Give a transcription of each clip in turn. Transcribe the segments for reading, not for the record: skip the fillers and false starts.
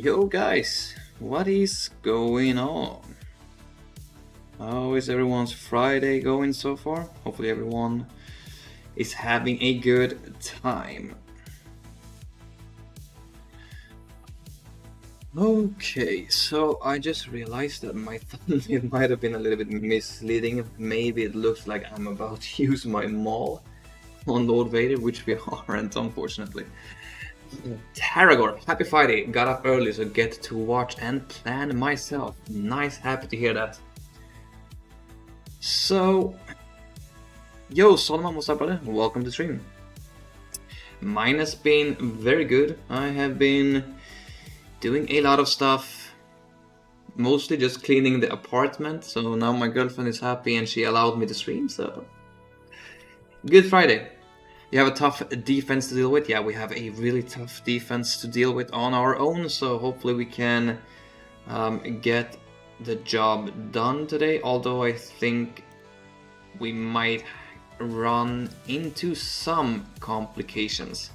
Yo guys, what is going on? How is everyone's Friday going so far? Hopefully everyone is having a good time. Okay, so I just realized that my thumbnail might have been a little bit misleading. Maybe it looks like I'm about to use my Maul on Lord Vader, which we aren't, unfortunately. Tarragor, happy Friday. Got up early, so get to watch and plan myself. Nice, happy to hear that. So, yo, Solomon, what's up, brother? Welcome to stream. Mine has been very good. I have been doing a lot of stuff, mostly just cleaning the apartment. So now my girlfriend is happy and she allowed me to stream, so good Friday. You have a tough defense to deal with? Yeah, we have a really tough defense to deal with on our own, so hopefully we can get the job done today, although I think we might run into some complications.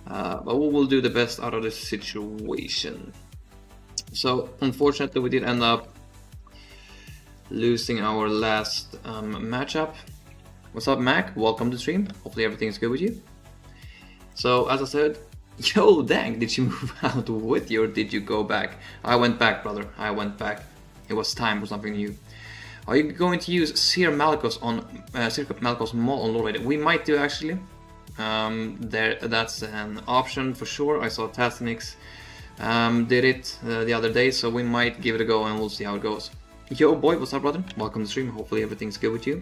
But we will do the best out of this situation. So, unfortunately, we did end up losing our last matchup. What's up, Mac? Welcome to stream. Hopefully everything's good with you. So, as I said, yo, dang, did you move out with you or did you go back? I went back, brother. I went back. It was time for something new. Are you going to use Sir Malicos on Malicos Maul on Lord Vader? We might do, actually. That's an option for sure. I saw Tasnix did it the other day, so we might give it a go and we'll see how it goes. Yo, boy, what's up, brother? Welcome to stream. Hopefully everything's good with you.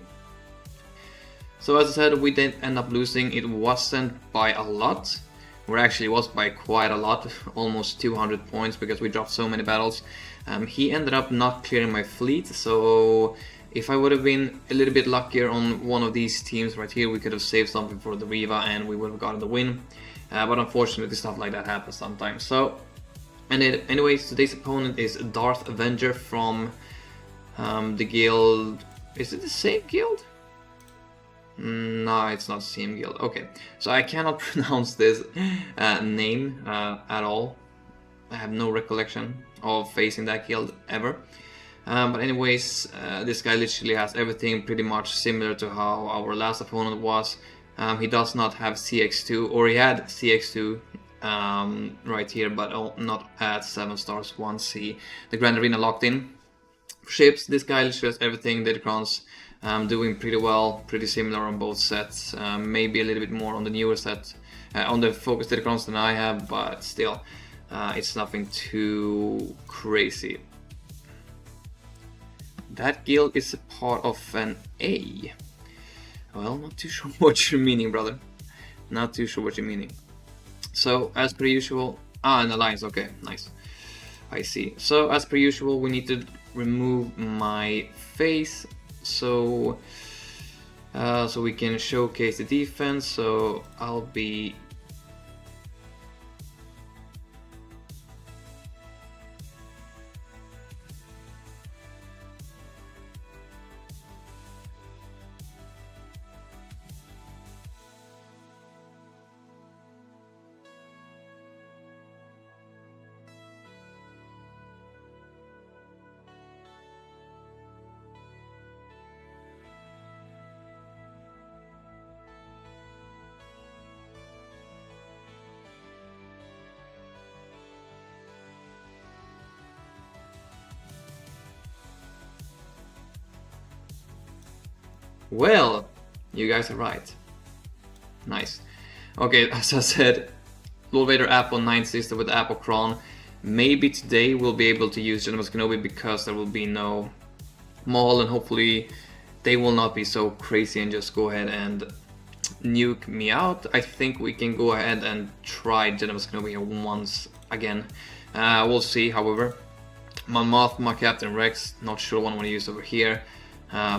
So as I said, we did end up losing. It wasn't by a lot. Or actually it was by quite a lot, almost 200 points, because we dropped so many battles. He ended up not clearing my fleet, so if I would have been a little bit luckier on one of these teams right here, we could have saved something for the Riva and we would have gotten the win. But unfortunately stuff like that happens sometimes. So, and anyways, today's opponent is Darth Avenger from the guild. Is it the same guild? No, it's not the same guild. Okay, so I cannot pronounce this name at all. I have no recollection of facing that guild ever. But anyways, this guy literally has everything pretty much similar to how our last opponent was. He does not have CX2, or he had CX2 right here, but not at 7 stars once the Grand Arena locked in. For ships, this guy literally has everything. Datacrons doing pretty well, pretty similar on both sets. Maybe a little bit more on the newer set, on the focus Datacrons than I have, but still, it's nothing too crazy. That guild is a part of an A. Well, not too sure what you're meaning, brother. Not too sure what you're meaning. So, as per usual... an alliance, okay, nice. I see. So, as per usual, we need to remove my face so we can showcase the defense. So, I'll be... Well, you guys are right. Nice. Okay, as I said, Lord Vader Apple 9 sister with Apple Cron. Maybe today we'll be able to use General Kenobi because there will be no Maul, and hopefully they will not be so crazy and just go ahead and nuke me out. I think we can go ahead and try General Kenobi here once again. We'll see, however. Mon Mothma, Captain Rex, not sure what I want to use over here.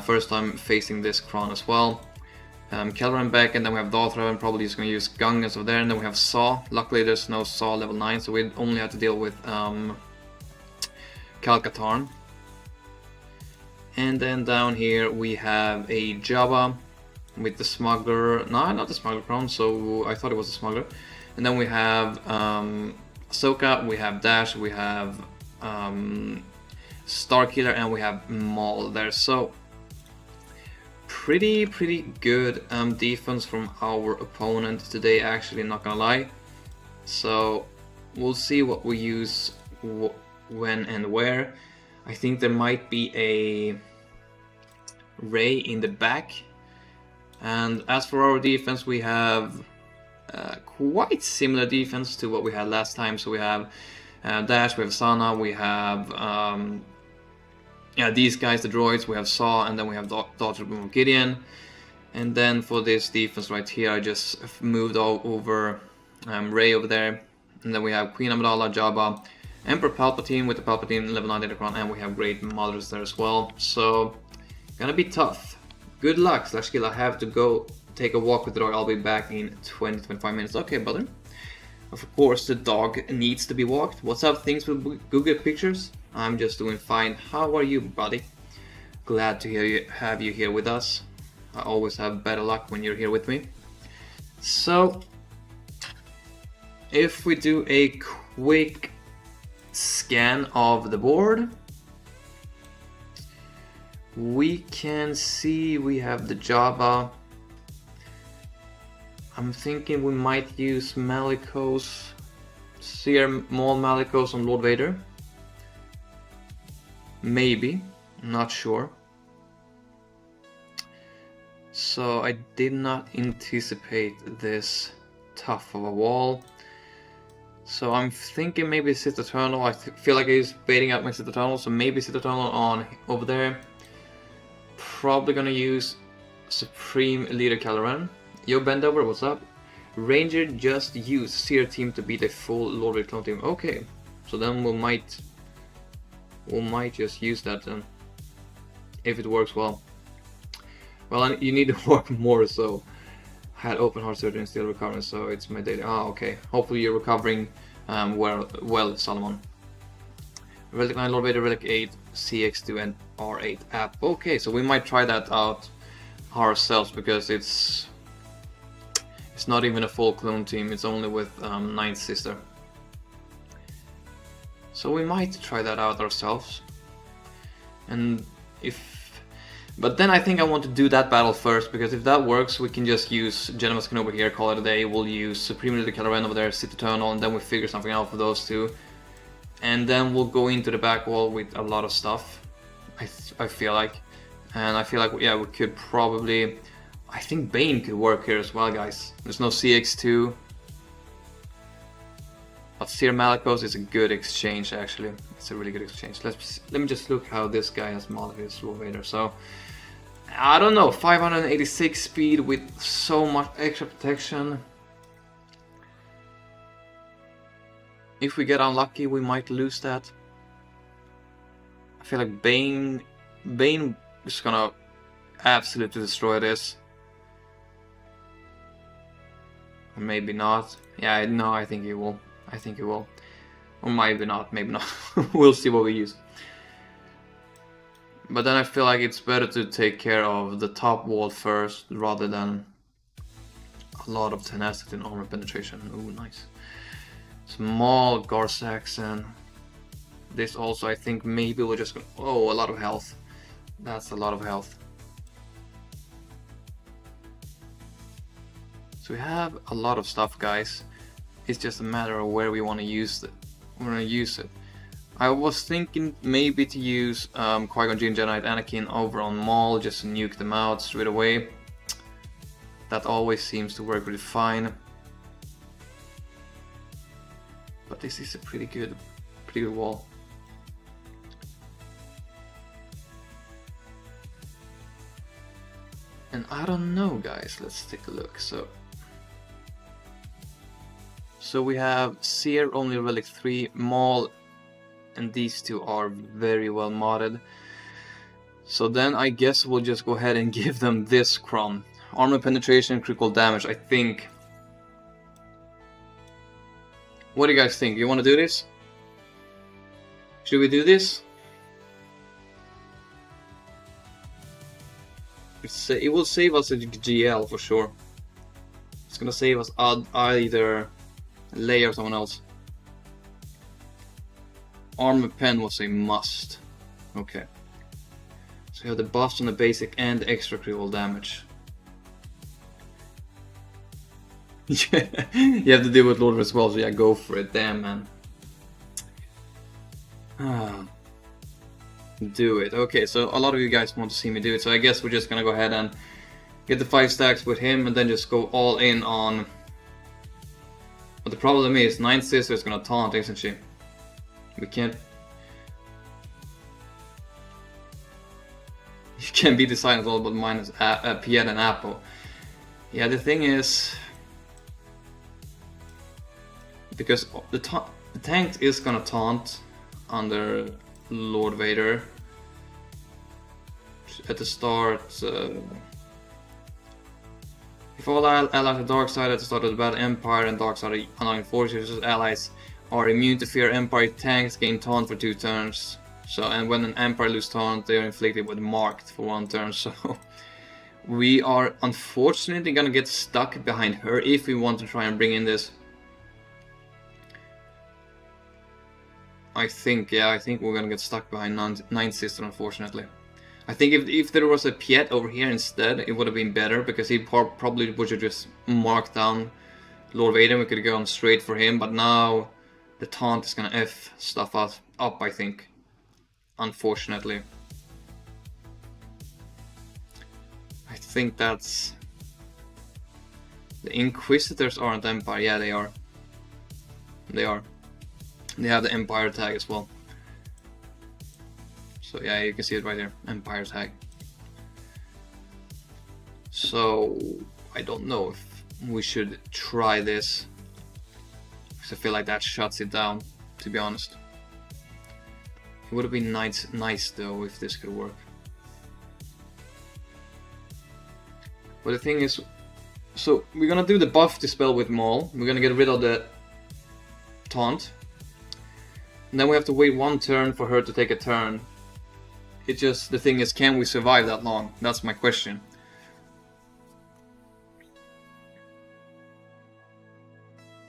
First time facing this Kron as well. Kelleran back, and then we have Darth Revan, probably just going to use Gungan over there, and then we have Saw. Luckily there's no Saw level 9, so we only have to deal with Kal-Katarn. And then down here we have a Jabba with the Smuggler, no, not the Smuggler Kron, so I thought it was a Smuggler. And then we have Ahsoka, we have Dash, we have Starkiller, and we have Maul there. So pretty good defense from our opponent today, actually, not gonna lie. So we'll see what we use when and where. I think there might be a Ray in the back. And as for our defense, we have quite similar defense to what we had last time. So we have Dash, we have Sana, we have these guys, the droids, we have Saw, and then we have Dr. Gideon. And then for this defense right here, I just moved over Ray over there. And then we have Queen Amidala, Jabba, Emperor Palpatine with the Palpatine level 9 Datacron, and we have Great Mothers there as well. So, gonna be tough. Good luck, /kill. I have to go take a walk with the dog. I'll be back in 20-25 minutes. Okay, brother. Of course, the dog needs to be walked. What's up, things with Google Pictures? I'm just doing fine. How are you, buddy? Glad to have you here with us. I always have better luck when you're here with me. So, if we do a quick scan of the board, we can see we have the Jabba. I'm thinking we might use Malicos, Seer, Maul, Malicos on Lord Vader. Maybe, not sure. So I did not anticipate this tough of a wall. So I'm thinking maybe Sith Eternal. I feel like he's baiting out my Sith Eternal, so maybe Sith Eternal on over there. Probably gonna use Supreme Leader Kylo Ren. Yo, Bendover, what's up? Ranger just used Seer team to beat a full Lord Vader clone team. Okay, so then we might just use that then, if it works well. Well, you need to work more, so had open heart surgery and still recovering, so it's my daily. Ah, okay. Hopefully you're recovering well, Solomon. Relic 9, Lord Vader, Relic 8, CX2, and R8 app. Okay, so we might try that out ourselves because it's not even a full clone team. It's only with Ninth Sister. So we might try that out ourselves. And but then I think I want to do that battle first, because if that works, we can just use General Skin over here, call it a day. We'll use Supreme Leader Kylo Ren over there, Sith Eternal, and then we figure something out for those two. And then we'll go into the back wall with a lot of stuff, I feel like. And I feel like, yeah, we could probably... I think Bane could work here as well, guys. There's no CX2. But Seer Malicos is a good exchange, actually. It's a really good exchange. Let me just look how this guy has modded his Lord Vader. So, I don't know, 586 speed with so much extra protection. If we get unlucky, we might lose that. I feel like Bane is gonna absolutely destroy this. Or maybe not. Yeah, no, I think he will. I think he will. Or maybe not, maybe not. We'll see what we use. But then I feel like it's better to take care of the top wall first, rather than a lot of tenacity and armor penetration. Ooh, nice. Small Gar Saxon. This also, I think maybe we're just gonna... Oh, a lot of health. That's a lot of health. So we have a lot of stuff, guys. It's just a matter of where we want to use it. We're gonna use it. I was thinking maybe to use Qui-Gon Jinn, Jedi Knight, Anakin over on Maul, just to nuke them out straight away. That always seems to work really fine. But this is a pretty good wall. And I don't know, guys. Let's take a look. So we have Seer, only Relic 3, Maul, and these two are very well modded. So then I guess we'll just go ahead and give them this Cron. Armor penetration, critical damage, I think. What do you guys think? You want to do this? Should we do this? It will save us a GL for sure. It's gonna save us either Leia or someone else. Armor pen was a must. Okay. So you have the buffs on the basic and extra critical damage. You have to deal with Lord as well, so yeah, go for it. Damn, man. Do it. Okay, so a lot of you guys want to see me do it, so I guess we're just gonna go ahead and get the 5 stacks with him and then just go all in on... But the problem is, Ninth Sister is gonna taunt, isn't she? We can't... You can't be decided all but minus Piet and Apple. Yeah, the thing is... Because the tank is gonna taunt under Lord Vader at the start. If all allies are dark side at the start of the battle, Empire and dark side unarmed forces allies are immune to fear. Empire tanks gain taunt for 2 turns. So, and when an Empire loses taunt, they are inflicted with marked for 1 turn. So we are unfortunately gonna get stuck behind her if we want to try and bring in this. I think we're gonna get stuck behind Ninth Sister, unfortunately. I think if there was a Piet over here instead, it would have been better, because he probably would have just marked down Lord Vader and we could have gone straight for him, but now the taunt is gonna F stuff up, I think. Unfortunately. I think that's... The Inquisitors aren't Empire. Yeah, they are. They are. They have the Empire tag as well. So yeah, you can see it right there, Empire tag. So I don't know if we should try this, because I feel like that shuts it down, to be honest. It would have been nice though if this could work. But the thing is, so we're gonna do the buff dispel with Maul. We're gonna get rid of the taunt. And then we have to wait 1 turn for her to take a turn. It's just, the thing is, can we survive that long? That's my question.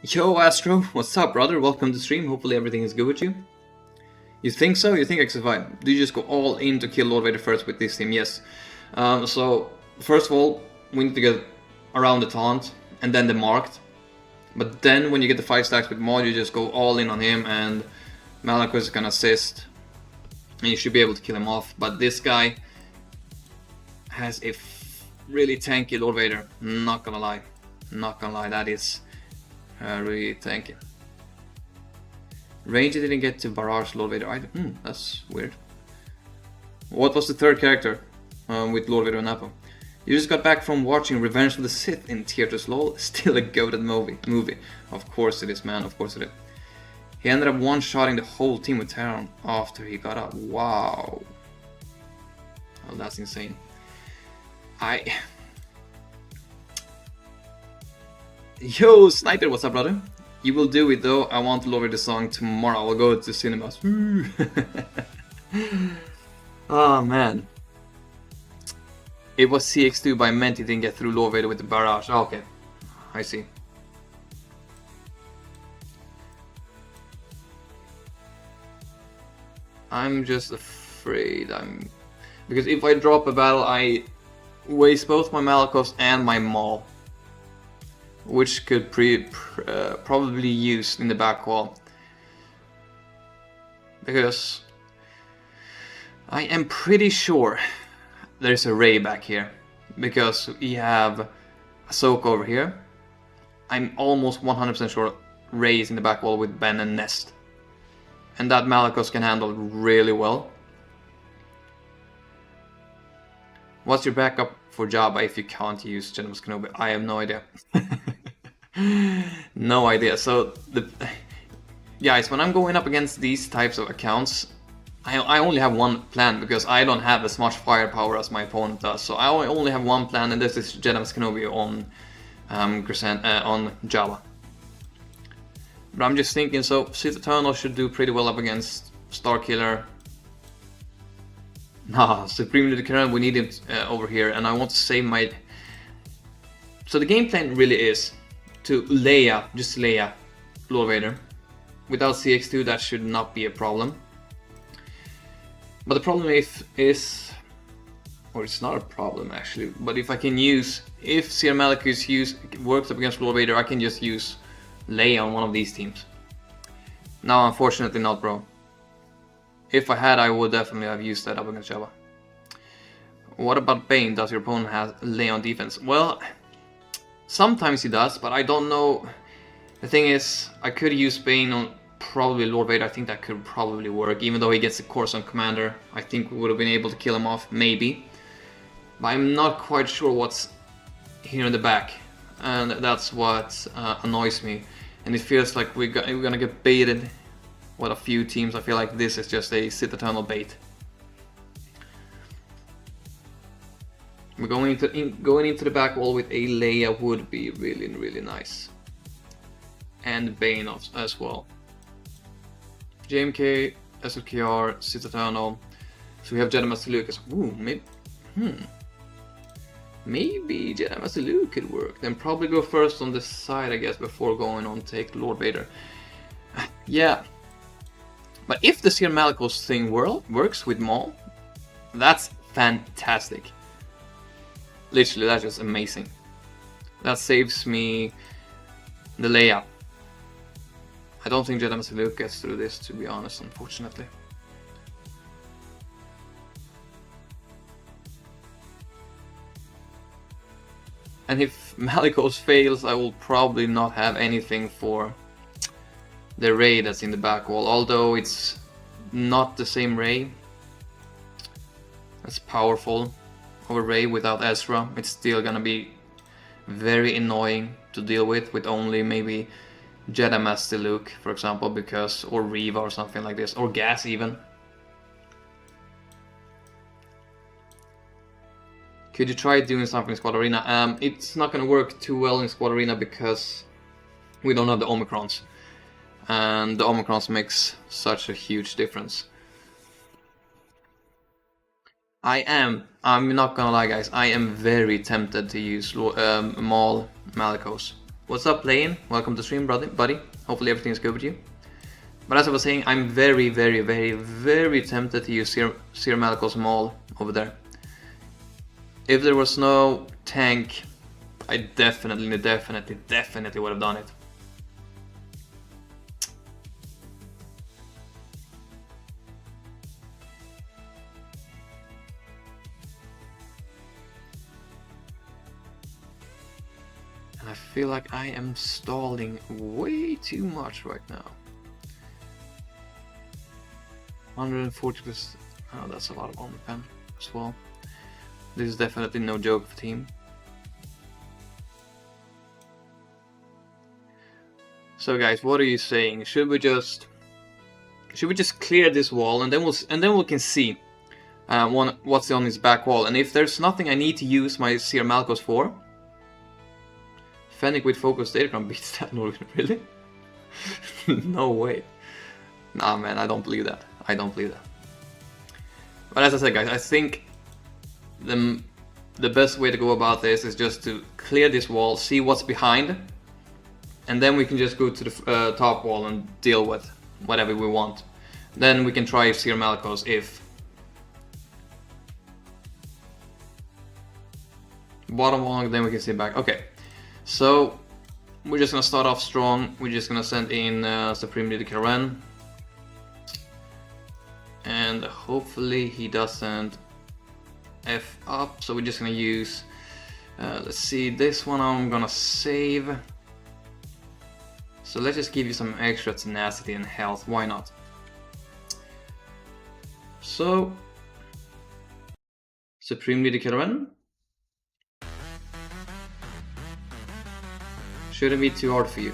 Yo Astro, what's up brother? Welcome to the stream, hopefully everything is good with you. You think so? You think I can survive? Do you just go all in to kill Lord Vader first with this team? Yes. So, first of all, we need to get around the taunt, and then the marked. But then when you get the 5 stacks with Maul, you just go all in on him, and Malicos can assist, and you should be able to kill him off. But this guy has a really tanky Lord Vader. Not gonna lie, that is really tanky. Ranger didn't get to barrage Lord Vader either. That's weird. What was the 3rd character with Lord Vader and Apple? You just got back from watching Revenge of the Sith in theaters, lol. Still a goated movie. Of course it is, man. Of course it is. He ended up one-shotting the whole team with Terran after he got up. Wow. Oh, that's insane. Yo, Sniper, what's up, brother? You will do it, though. I want to lower the song tomorrow. I'll go to cinemas. Oh, man. It was CX2, but I meant he didn't get through Lord Vader with the barrage. Oh, okay. I see. I'm just afraid because if I drop a battle, I waste both my Malicos and my Maul, which could probably be used in the back wall. Because I am pretty sure there's a Rey back here, because we have Ahsoka over here. I'm almost 100% sure Rey is in the back wall with Ben and Nest. And that Malicos can handle really well. What's your backup for Jabba if you can't use General Kenobi? I have no idea. No idea. So, guys, when I'm going up against these types of accounts, I only have one plan, because I don't have as much firepower as my opponent does. So I only have one plan, and this is Jedi Kenobi on Jabba. But I'm just thinking, so Sith Eternal should do pretty well up against Starkiller. Nah, Supreme Leader Karen, we need him over here, and I want to save my... So the game plan really is to just Leia Lord Vader, without CX2 that should not be a problem. But the problem is, or it's not a problem actually, but if I can use, if Sir Malicos works up against Lord Vader, I can just use Leia on one of these teams. Now unfortunately not, bro. If I had, I would definitely have used that up against Jabba. What about Bane? Does your opponent have Leia on defense? Well, sometimes he does, but I don't know. The thing is, I could use Bane on probably Lord Vader. I think that could probably work, even though he gets the Coruscant Commander. I think we would have been able to kill him off, maybe. But I'm not quite sure what's here in the back, and that's what annoys me. And it feels like we're gonna get baited with a few teams. I feel like this is just a Sith Eternal bait. We're going into the back wall with a Leia would be really nice, and Bane as well. JMK, SWGoH, Sith Eternal. So we have Jedi Master Luke as ooh, maybe Jedi Master Luke could work. Then probably go first on this side, I guess, before going on take Lord Vader. Yeah. But if the Sir Malicos thing works with Maul, that's fantastic. Literally, that's just amazing. That saves me the Leia. I don't think Jedi Master Luke gets through this, to be honest, unfortunately. And if Malicos fails, I will probably not have anything for the Ray that's in the back wall, although it's not the same Ray. It's powerful of a Ray without Ezra. It's still gonna be very annoying to deal with only maybe Jedi Master Luke, for example, because, or Reva or something like this, or Gas even. Could you try doing something in Squad Arena? It's not gonna work too well in Squad Arena because we don't have the Omicrons. And the Omicrons makes such a huge difference. I'm not gonna lie guys, I am very tempted to use Maul Malicos. What's up playing? Welcome to stream buddy. Hopefully everything's good with you. But as I was saying, I'm very tempted to use Sir Malicos Maul over there. If there was no tank, I definitely would have done it. And I feel like I am stalling way too much right now. 140%. Oh, that's a lot of armor pen as well. This is definitely no joke of a team. So guys, what are you saying? Should we just clear this wall and then we can see what's on his back wall? And if there's nothing I need to use my Sir Malicos for, Fennec with focus Datacron beats that. Really? No way. Nah, man, I don't believe that. I don't believe that. But as I said, guys, I think the best way to go about this is just to clear this wall, see what's behind, and then we can just go to the top wall and deal with whatever we want. Then we can try Sir Malicos if bottom wall, then we can sit back. Okay, so we're just gonna start off strong. We're just gonna send in Supreme Leader Karen, and hopefully he doesn't F up. So we're just gonna use let's see, this one I'm gonna save. So let's just give you some extra tenacity and health, why not? So Supreme Leader Karen shouldn't be too hard for you.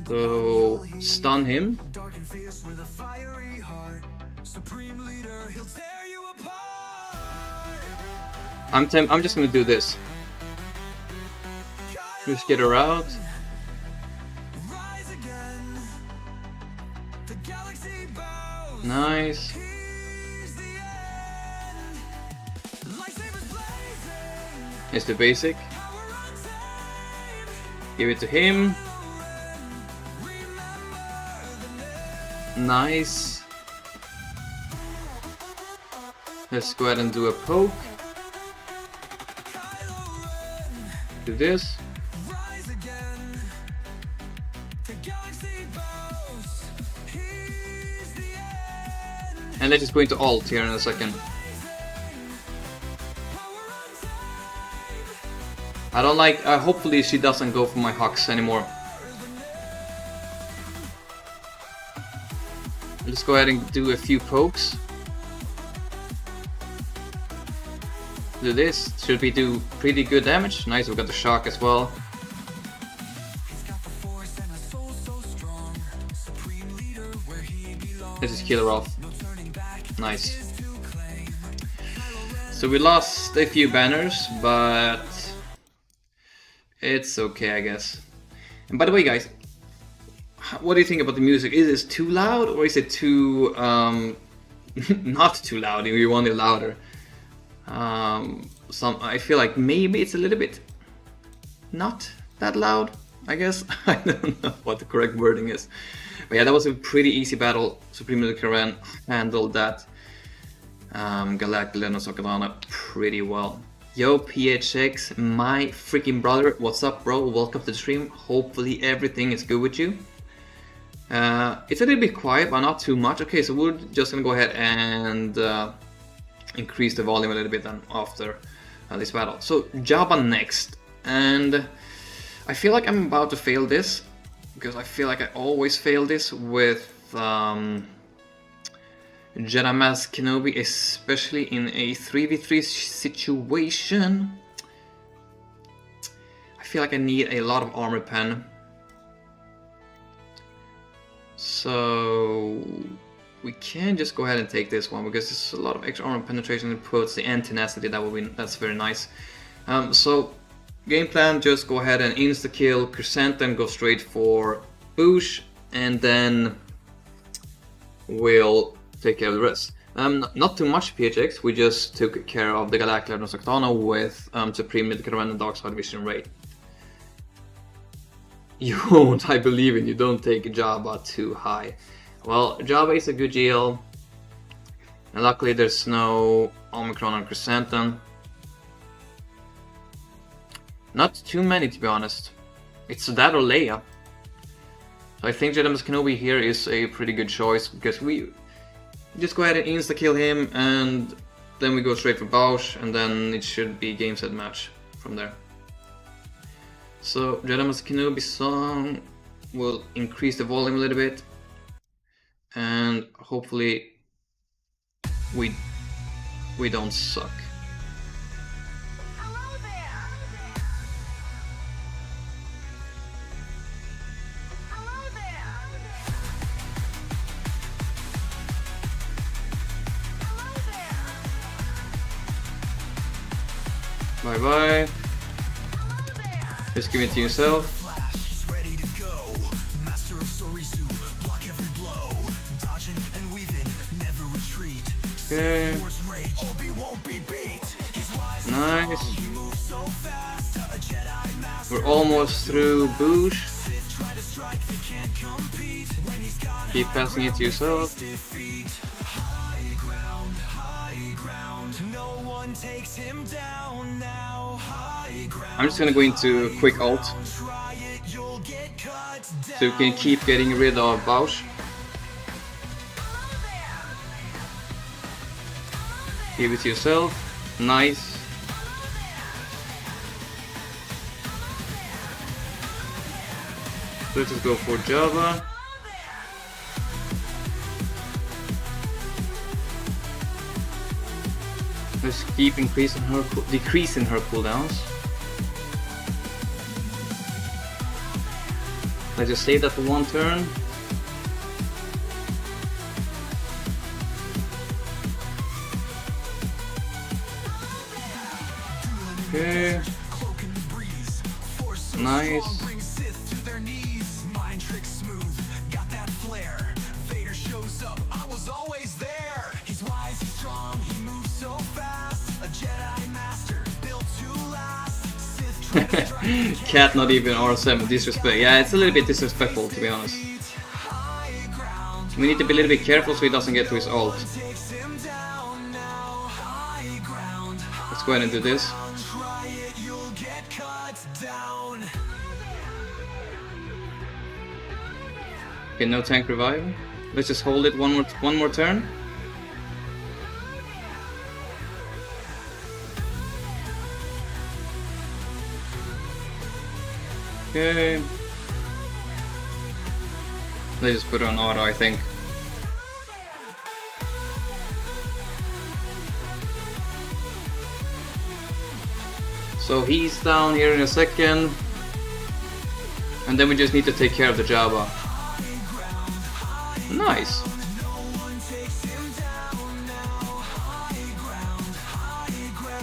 So stun him. I'm just gonna do this. Just get her out. Nice. It's the basic. Give it to him. Nice. Let's go ahead and do a poke. Do this. And let's just go into alt here in a second. I don't like, hopefully she doesn't go for my Hux anymore. Let's go ahead and do a few pokes. Do this, should we do pretty good damage? Nice, we got the shock as well. Let's just kill her off. Nice. So we lost a few banners, but it's okay, I guess. And by the way, guys, what do you think about the music? Is this too loud, or is it too not too loud? You want it louder. I feel like maybe it's a little bit not that loud, I guess. I don't know what the correct wording is. But yeah, that was a pretty easy battle. Supreme Leader Karen handled that Galactic Legend Sokadana pretty well. Yo, PHX, my freaking brother, what's up, bro? Welcome to the stream. Hopefully everything is good with you. It's a little bit quiet, but not too much. Okay, so we're just gonna go ahead and increase the volume a little bit then after this battle. So Jabba next, and I feel like I'm about to fail this because I feel like I always fail this with Jedi Mask Kenobi, especially in a 3v3 situation. I feel like I need a lot of armor pen. So we can just go ahead and take this one because there's a lot of extra armor penetration and puts the tenacity. That's very nice. So game plan, just go ahead and insta kill Chrysanthemum, go straight for Boosh, and then we'll take care of the rest. Not too much PHX, we just took care of the Galactic Legend of Soctana with Supreme Mid Caravan and Dark Side Vision Raid. You won't, I believe in you, don't take Jabba too high. Well, Jabba is a good GL, and luckily there's no Omicron on Chrysanthemum. Not too many, to be honest. It's that or Leia. So I think Jedi Master Kenobi here is a pretty good choice, because we just go ahead and insta-kill him, and then we go straight for Bausch, and then it should be game set match from there. So Jedi Master Kenobi song will increase the volume a little bit, and hopefully we don't suck. Hello there. Hello there. Hello there. Bye bye. Hello there. Just give it to yourself. Okay. Nice. We're almost through Boosh. Keep passing it to yourself. I'm just gonna go into a quick ult, so you can keep getting rid of Bausch. Give it to yourself. Nice. Let's just go for Jabba. Let's keep decreasing her cooldowns. Let's just save that for one turn. Okay. Nice. Cat not even R7, disrespect. Yeah, it's a little bit disrespectful to be honest. We need to be a little bit careful so he doesn't get to his ult. Let's go ahead and do this. Okay, no tank revive. Let's just hold it one more turn. Okay. Let's just put it on auto, I think. So he's down here in a second. And then we just need to take care of the Java. Nice.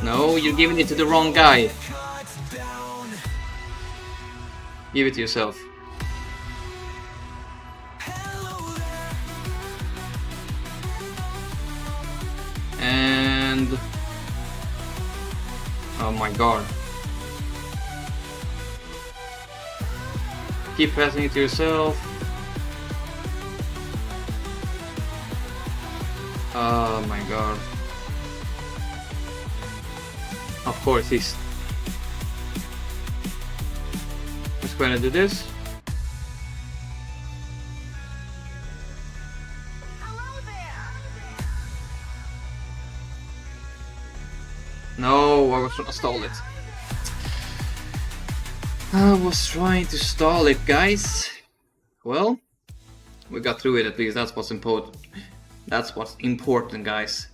No, you're giving it to the wrong guy. Give it to yourself. And... oh my god. Keep passing it to yourself. Oh my god. Of course he's... let's go ahead and do this. Hello there. No, I was trying to stall it. I was trying to stall it, guys. Well, we got through it at least. That's what's important. That's what's important, guys.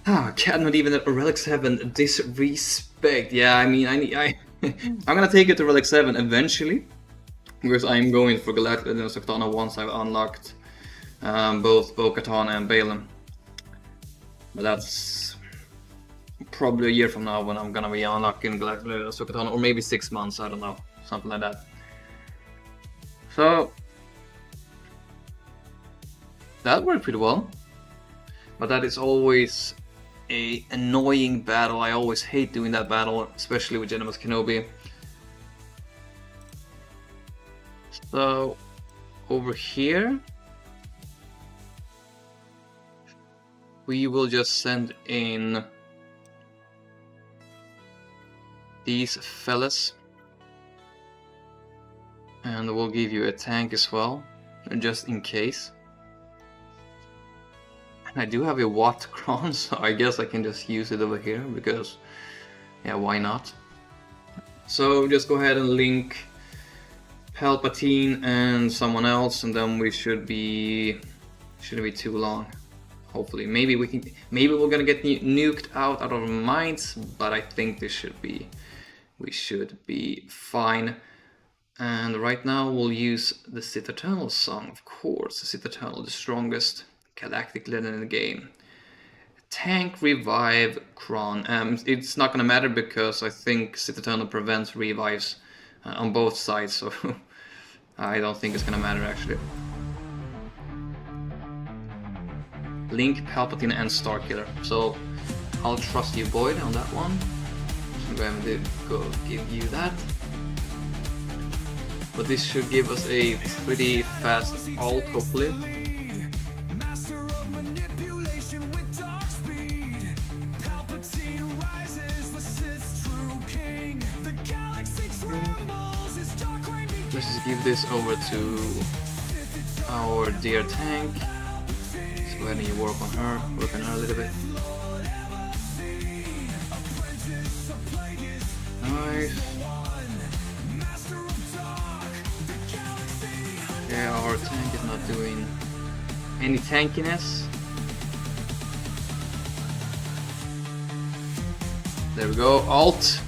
Ah, cannot even at Relic 7 disrespect. Yeah, I mean, I'm gonna take it to Relic 7 eventually, because I'm going for Galactic and Katana once I've unlocked both Bo-Katan and Balaam. But that's probably a year from now when I'm gonna be unlocking Galactic and Katana, or maybe 6 months. I don't know, something like that. So that worked pretty well, but that is always a annoying battle. I always hate doing that battle, especially with Generous Kenobi. So over here we will just send in these fellas, and we'll give you a tank as well, just in case. I do have a Watt Kron, so I guess I can just use it over here, because, yeah, why not? So just go ahead and link Palpatine and someone else, and then we shouldn't be too long. Hopefully, maybe we're gonna get nuked out of our minds, but I think we should be fine. And right now we'll use the Sith Eternal song, of course. The Sith Eternal, the strongest galactic legend in the game. Tank revive Kron. It's not gonna matter because I think Sith Eternal prevents revives on both sides, so I don't think it's gonna matter actually. Link, Palpatine, and Starkiller. So I'll trust you, Boyd, on that one. So go ahead and go give you that. But this should give us a pretty fast ult, hopefully. Let's just give this over to our dear tank. Let's go ahead and work on her a little bit. Nice. Yeah, our tank is not doing any tankiness. There we go, ult.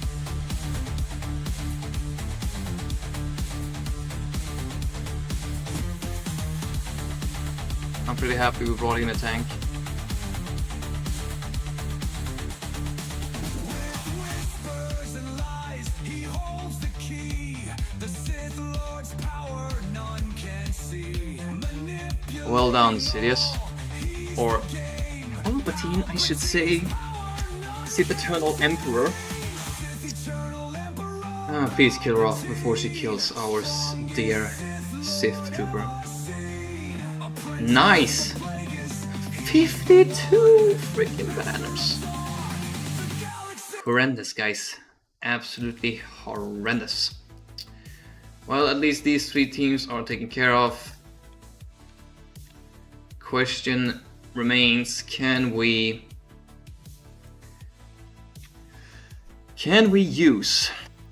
I'm pretty happy we brought in a tank. Well done, Sidious. Or Palpatine, I should say. Sith Eternal Emperor. Please kill her off before she kills our dear Sith Trooper. Nice! 52 freaking banners. Horrendous, guys. Absolutely horrendous. Well, at least these 3 teams are taken care of. Question remains, can we use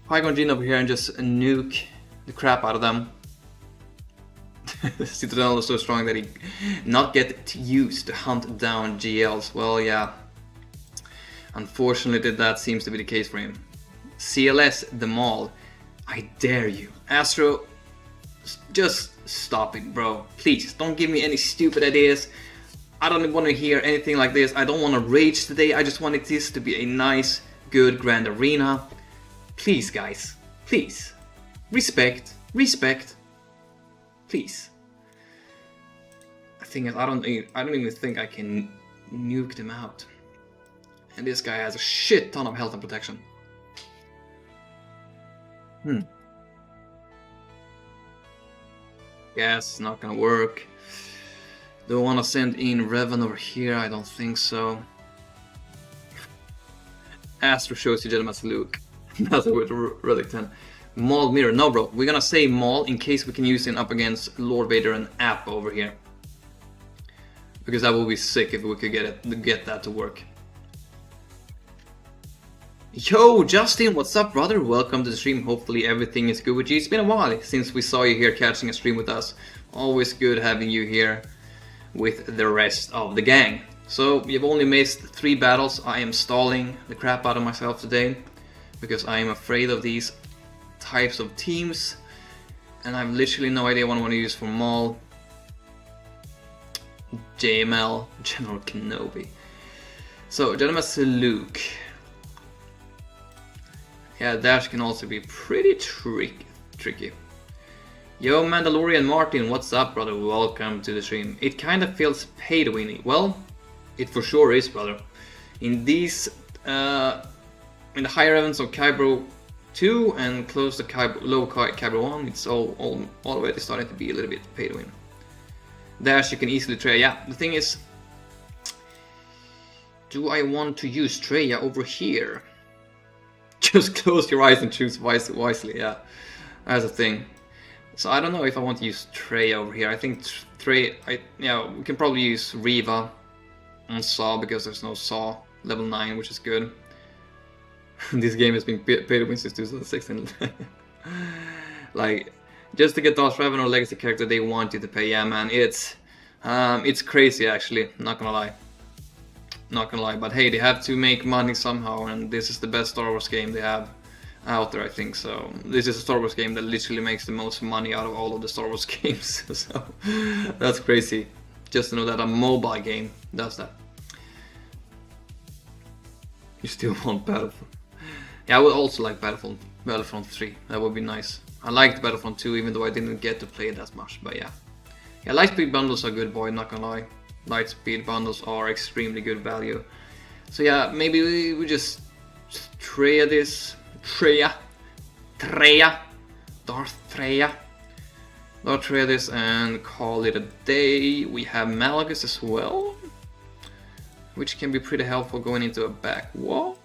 Qui-Gon Jinn over here and just nuke the crap out of them? Citadel is so strong that he not get used to hunt down GLs. Well, yeah. Unfortunately, that seems to be the case for him. CLS the Maul. I dare you. Astro, just stop it, bro. Please, don't give me any stupid ideas. I don't want to hear anything like this. I don't want to rage today. I just wanted this to be a nice, good Grand Arena. Please, guys. Please. Respect. Respect. Please. The thing is, I don't even think I can nuke them out. And this guy has a shit ton of health and protection. Yes, not gonna work. Do I want to send in Revan over here? I don't think so. Astro shows you gentleman's Luke. That's with Relic 10. Maul mirror. No, bro. We're gonna say Maul in case we can use him up against Lord Vader and App over here. Because that would be sick if we could get that to work. Yo, Justin, what's up, brother? Welcome to the stream. Hopefully everything is good with you. It's been a while since we saw you here catching a stream with us. Always good having you here with the rest of the gang. So, you've only missed 3 battles. I am stalling the crap out of myself today because I am afraid of these types of teams. And I have literally no idea what I want to use for Maul. JML, General Kenobi. So, Gentleman's Luke. Yeah, Dash can also be pretty tricky. Yo, Mandalorian Martin, what's up, brother? Welcome to the stream. It kind of feels pay to win. Well, it for sure is, brother. In these, in the higher events of Kyber 2 and close to low Kyber 1, it's already starting to be a little bit pay to win. Dash you can easily try. Yeah, the thing is, do I want to use Traya over here? Just close your eyes and choose wisely, yeah. That's the thing. So I don't know if I want to use Trey over here. I think we can probably use Reva on Saw because there's no Saw level 9, which is good. This game has been paid to win since 2016. Like, just to get Darth Revan or Legacy character, they want you to pay. Yeah, man, it's crazy actually. Not gonna lie. Not gonna lie, but hey, they have to make money somehow, and this is the best Star Wars game they have out there, I think. So this is a Star Wars game that literally makes the most money out of all of the Star Wars games. So that's crazy. Just to know that a mobile game does that. You still want Battlefront? Yeah, I would also like Battlefront 3. That would be nice. I liked Battlefront 2, even though I didn't get to play it that much. But yeah, Lightspeed bundles are good, boy. Not gonna lie. Lightspeed bundles are extremely good value. So yeah, maybe we just Treya this. Darth Treya this and call it a day. We have Malicos as well, which can be pretty helpful going into a back wall.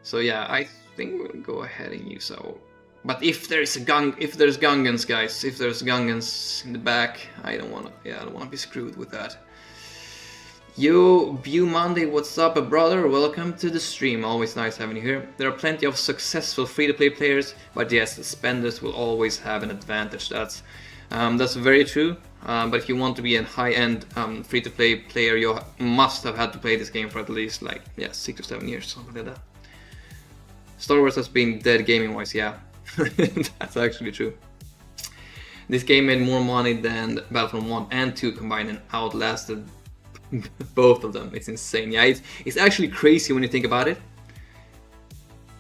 So yeah, I think we'll go ahead and use our. But if there's Gungans, guys, if there's Gungans in the back, I don't wanna be screwed with that. Yo, View Monday, what's up, brother? Welcome to the stream. Always nice having you here. There are plenty of successful free-to-play players, but yes, the spenders will always have an advantage. That's very true. But if you want to be a high-end free-to-play player, you must have had to play this game for at least 6 or 7 years, something like that. Star Wars has been dead gaming-wise, yeah. That's actually true. This game made more money than Battlefront 1 and 2 combined and outlasted both of them. It's insane. Yeah, it's actually crazy when you think about it.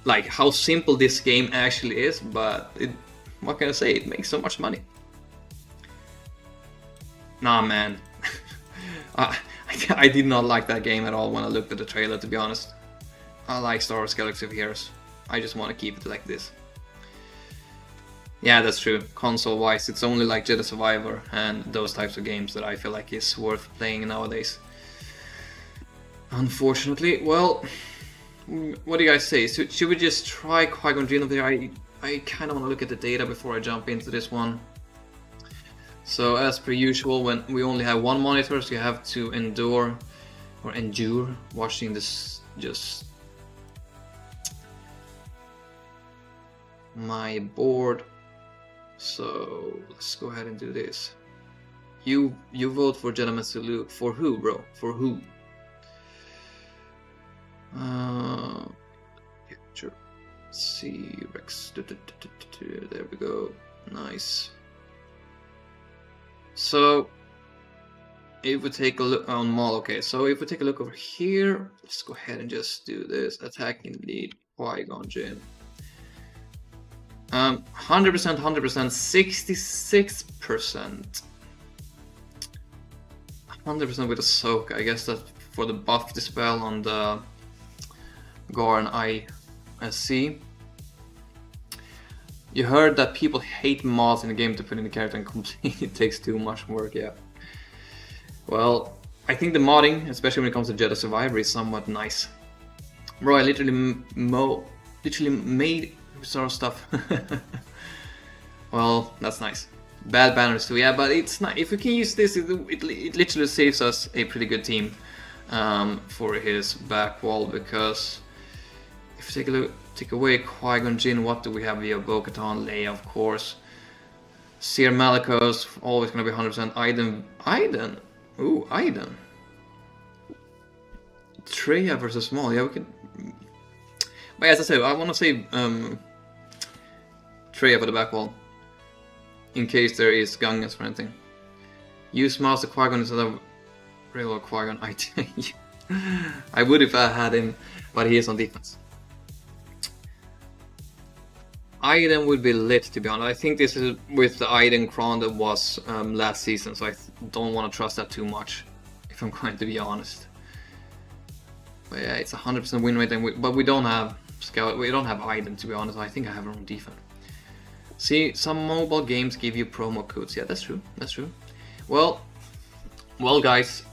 Like how simple this game actually is, but what can I say? It makes so much money. Nah, man. I did not like that game at all when I looked at the trailer, to be honest. I like Star Wars Galaxy of Heroes. I just want to keep it like this. Yeah, that's true. Console-wise, it's only like Jedi Survivor and those types of games that I feel like is worth playing nowadays. Unfortunately, well, what do you guys say? Should we just try Qui-Gon Jinn over there? I kind of want to look at the data before I jump into this one. So as per usual, when we only have one monitor, so you have to endure watching this just my board. So let's go ahead and do this. You vote for Gentleman Salute. For who, bro? For who? Picture. See Rex. There we go. Nice. So if we take a look on Maul, okay. So if we take a look over here, let's go ahead and just do this. Attacking lead Qui-Gon Jinn. 100%, 66%. 100% with Ahsoka. I guess that for the buff dispel on the Garn ISC. You heard that people hate mods in the game to put in the character and completely takes too much work, yeah. Well, I think the modding, especially when it comes to Jedi Survivor, is somewhat nice. Bro, I literally made sort of stuff. Well, that's nice. Bad banners too, yeah, but it's not. If we can use this, it literally saves us a pretty good team for his back wall, because if you take a look, take away Qui-Gon Jinn, what do we have? We have Bo-Katan, Leia, of course. Seer Malicos, always gonna be 100%. Iden. Ooh, Iden. Traya versus Maul, yeah, we can. But as I said, I want to save Traya for the back wall, in case there is Gungans or anything. Use Master Qui-Gon instead of regular Qui-Gon. I would if I had him, but he is on defense. Iden would be lit, to be honest. I think this is with the Iden Kron that was last season, so I don't want to trust that too much, if I'm going to be honest. But yeah, it's 100% win rate, but we don't have Scout. We don't have Iden, to be honest. I think I have her on defense. See, some mobile games give you promo codes. Yeah, that's true. That's true. Well, guys.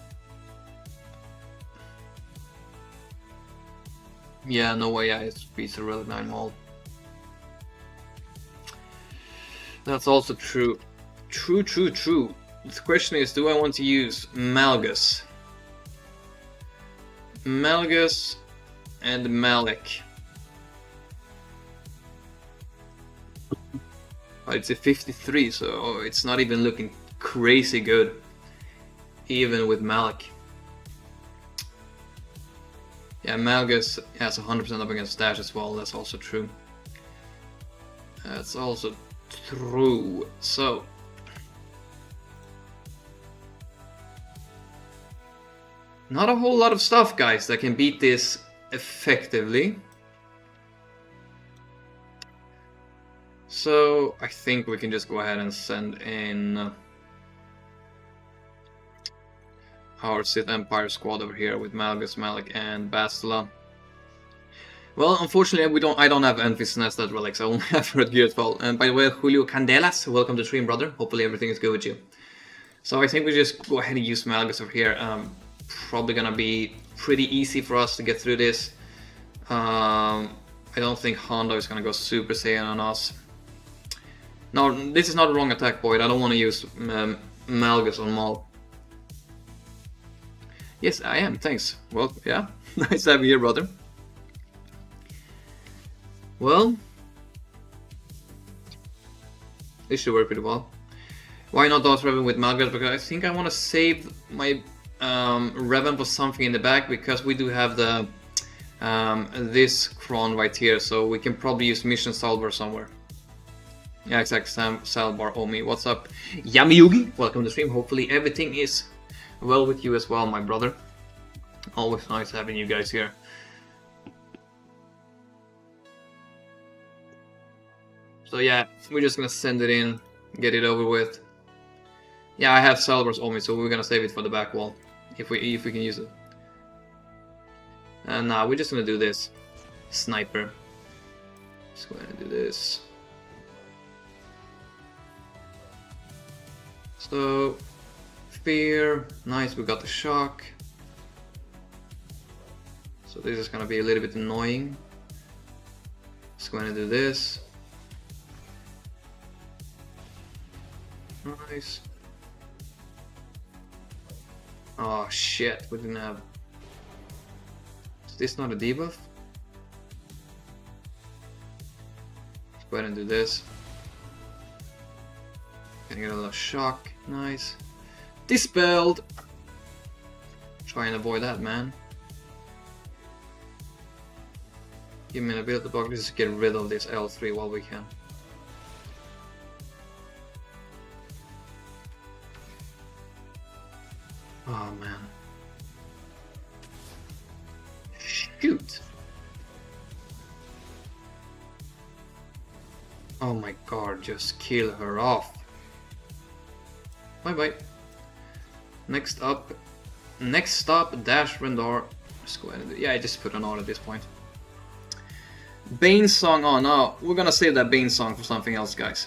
Yeah, no way. It's beats the Relic 9 Maul. That's also true. True. The question is, do I want to use Malgus? Malgus and Malik. But it's a 53, so it's not even looking crazy good, even with Malik. Yeah, Malgus has 100% up against Dash as well. That's also true. That's also true. So not a whole lot of stuff, guys, that can beat this effectively. So I think we can just go ahead and send in our Sith Empire squad over here with Malgus, Malik, and Bastila. Well, unfortunately, I don't have Enfys Nest at Relics. I only have Red Gear as well. And by the way, Julio Candelas, welcome to stream, brother. Hopefully everything is good with you. So I think we just go ahead and use Malgus over here. Probably gonna be pretty easy for us to get through this. I don't think Hondo is gonna go Super Saiyan on us. No, this is not a wrong attack, Boyd. I don't want to use Malgus on Maul. Yes, I am. Thanks. Well, yeah. Nice to have you here, brother. Well, this should work pretty well. Why not Darth Revan with Malgus? Because I think I want to save my Revan for something in the back, because we do have the this Kron right here, so we can probably use Mission Salvar somewhere. Yeah, exactly. Salbar Omi. What's up? Yami Yugi, welcome to the stream. Hopefully everything is well with you as well, my brother. Always nice having you guys here. So yeah, we're just gonna send it in, get it over with. Yeah, I have Salvar's Omi, so we're gonna save it for the back wall if we can use it. And now we're just gonna do this. sniper. Just go ahead and do this. So, fear, nice, we got the shock. So this is gonna be a little bit annoying. Just go ahead and do this. Nice. Oh shit, we didn't have... Is this not a debuff? Let's go ahead and do this. Gonna get a little shock, nice. Dispelled! Try and avoid that, man. Give me an ability block, let's just get rid of this L3 while we can. Oh man. Shoot! Oh my god, just kill her off. Bye bye. Next stop, dash Rendar. Let's go ahead and do, yeah, I just put an R at this point. Bane song on. Oh, we're gonna save that Bane song for something else, guys.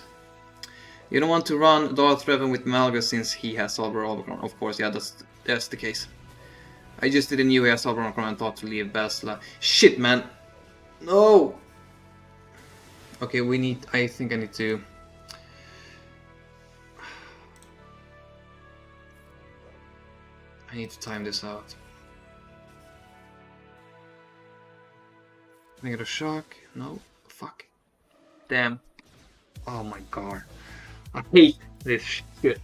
You don't want to run Darth Revan with Malicos since he has Silver Overgrown. Of course, yeah, that's the case. I just didn't know he has Silver Overgrown and thought to leave Basla. Shit, man. No. Okay, we need. I think I need to. I need to time this out. Can I get a shock? No. Fuck. Damn. Oh my god. I hate this shit.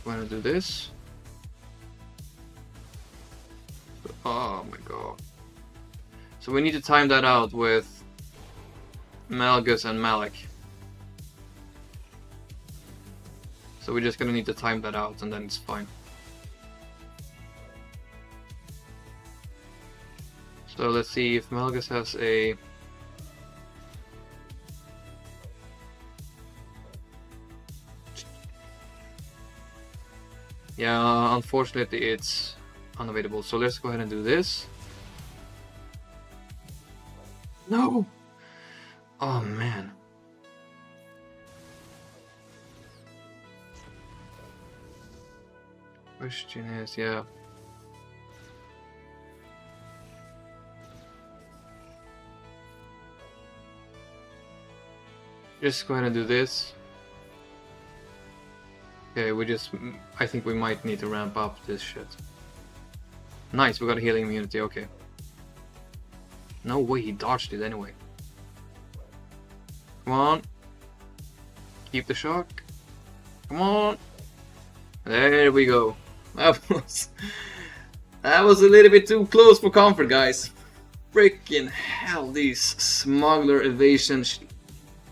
Wanna do this? Oh my god. So we need to time that out with Malgus and Malik. So we're just gonna need to time that out and then it's fine. So let's see if Malgus has a... Yeah, unfortunately it's unavailable. So let's go ahead and do this. No! Oh man. Question is, yeah. Just go ahead and do this. Okay, I think we might need to ramp up this shit. Nice, we got a healing immunity, okay. No way, he dodged it anyway. Come on. Keep the shock. Come on. There we go. That was a little bit too close for comfort, guys. Freaking hell, these smuggler evasion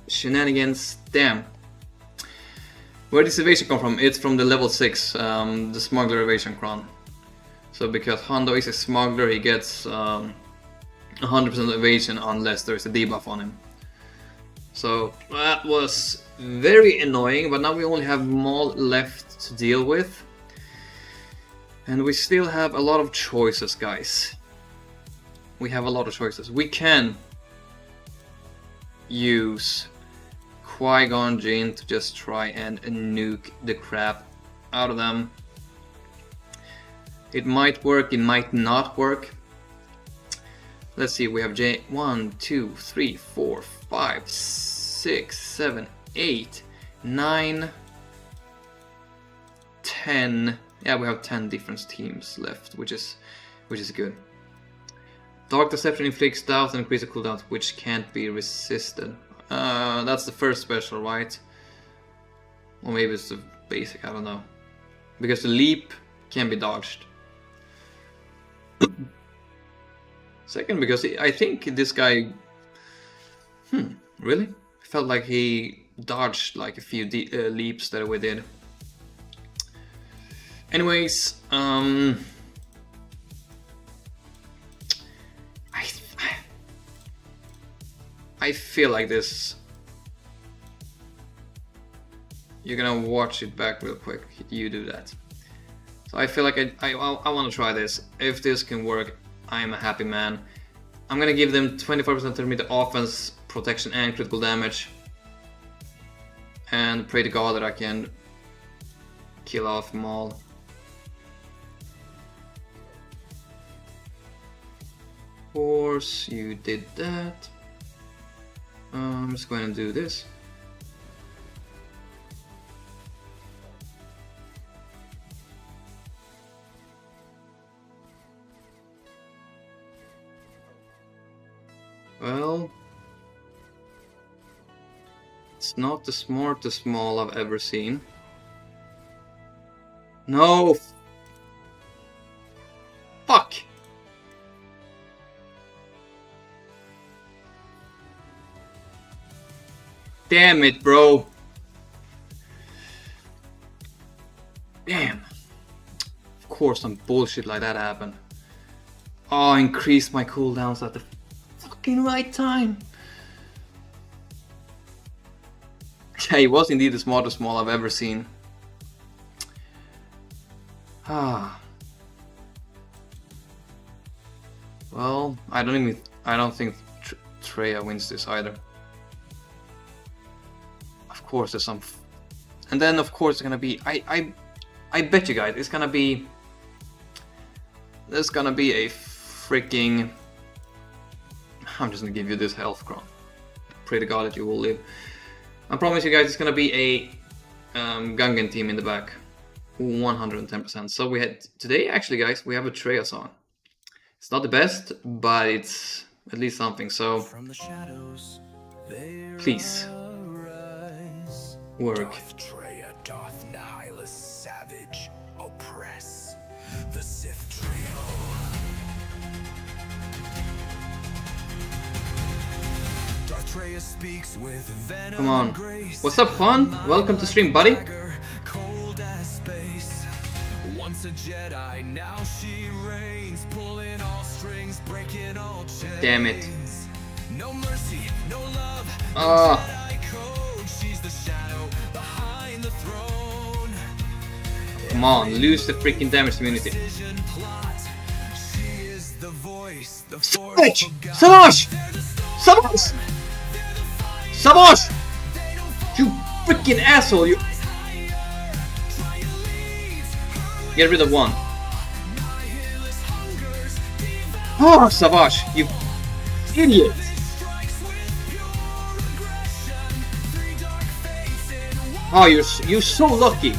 shenanigans. Damn. Where does evasion come from? It's from the level 6, the smuggler evasion crown. So because Hondo is a smuggler, he gets 100% evasion unless there's a debuff on him. So that was very annoying, but now we only have Maul left to deal with. And we still have a lot of choices, guys. We have a lot of choices. We can use Qui-Gon Jinn to just try and nuke the crap out of them. It might work, it might not work. Let's see, we have 1, 2, 3, 4, 5, 6, 7, 8, 9, 10. Yeah, we have 10 different teams left, which is good. Dark Deception inflicts doubt and increases cooldown, which can't be resisted. That's the first special, right? Or maybe it's the basic, I don't know. Because the leap can be dodged. Second, because I think this guy... really? Felt like he dodged like a few leaps that we did. Anyways, I feel like this... You're gonna watch it back real quick. You do that. So I feel like I want to try this. If this can work, I'm a happy man. I'm gonna give them 24% to meter offense, protection, and critical damage. And pray to God that I can kill off Maul. Of course, you did that. I'm just going to do this. Well, it's not the smartest Maul I've ever seen. No! Fuck! Damn it, bro! Damn. Of course some bullshit like that happened. Oh, I increased my cooldowns at the fucking right time. Yeah, he was indeed the smartest Maul I've ever seen. Ah. Well, I don't think Treya wins this either. Of course, there's some, and then of course it's gonna be. I bet you guys it's gonna be. There's gonna be a freaking. I'm just gonna give you this health crown. Pray to God that you will live. I promise you guys, it's gonna be a Gungan team in the back, 110%. So we had today, actually, guys, we have a Treya song. It's not the best, but it's at least something. So please work. Treya doth nihilus savage oppress the Sith trio. Darth Treya speaks with venom. Come on. What's up, Fun? Welcome to stream, buddy. Cold as space. Once a Jedi, now she reigns, pulling all strings, breaking all chains. Damn it. No mercy, no love. Ah. She's the shadow behind the throne. Come on, lose the freaking damage immunity. She is the voice, the force. Savage! Savage! Savage! Savage! You freaking asshole! You get rid of one. Oh, Savage! You idiot! Oh, you're so lucky!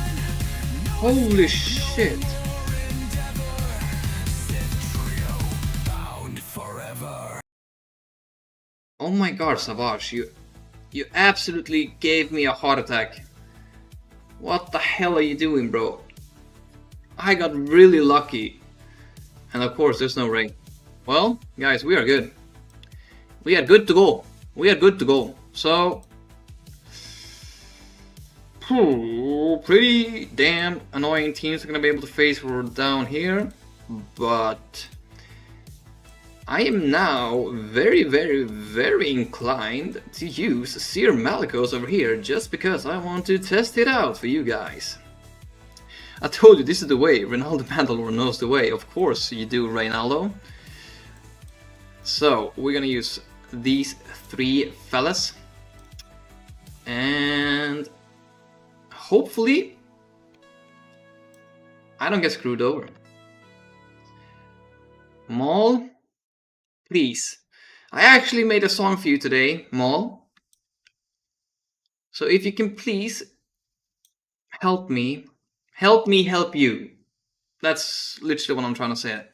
Holy shit! Oh my God, Savage! You absolutely gave me a heart attack. What the hell are you doing, bro? I got really lucky. And of course, there's no ring. Well, guys, we are good. We are good to go. We are good to go. So, pretty damn annoying teams are gonna be able to face for down here. But I am now very, very, very inclined to use Seer Malicos over here just because I want to test it out for you guys. I told you this is the way. Ronaldo Mandalore knows the way. Of course you do, Reynaldo. So we're gonna use these three fellas. And hopefully I don't get screwed over. Maul, please. I actually made a song for you today, Maul. So if you can please help me help you. That's literally what I'm trying to say.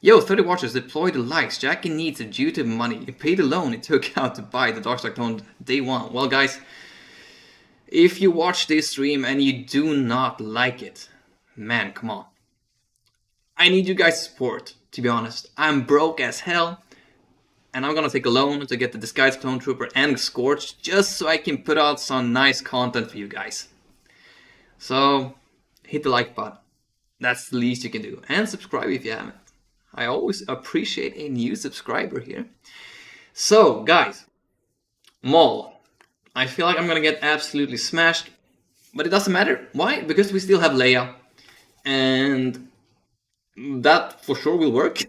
Yo, 30 watchers, deploy the likes. Jackie needs a due to money. He paid the loan it took out to buy the Darkstar clone day one. Well, guys, if you watch this stream and you do not like it, man, come on. I need you guys' support, to be honest. I'm broke as hell. And I'm gonna take a loan to get the Disguised Clone Trooper and Scorch just so I can put out some nice content for you guys. So, hit the like button. That's the least you can do. And subscribe if you haven't. I always appreciate a new subscriber here. So, guys. Maul. I feel like I'm gonna get absolutely smashed. But it doesn't matter. Why? Because we still have Leia. and that for sure will work.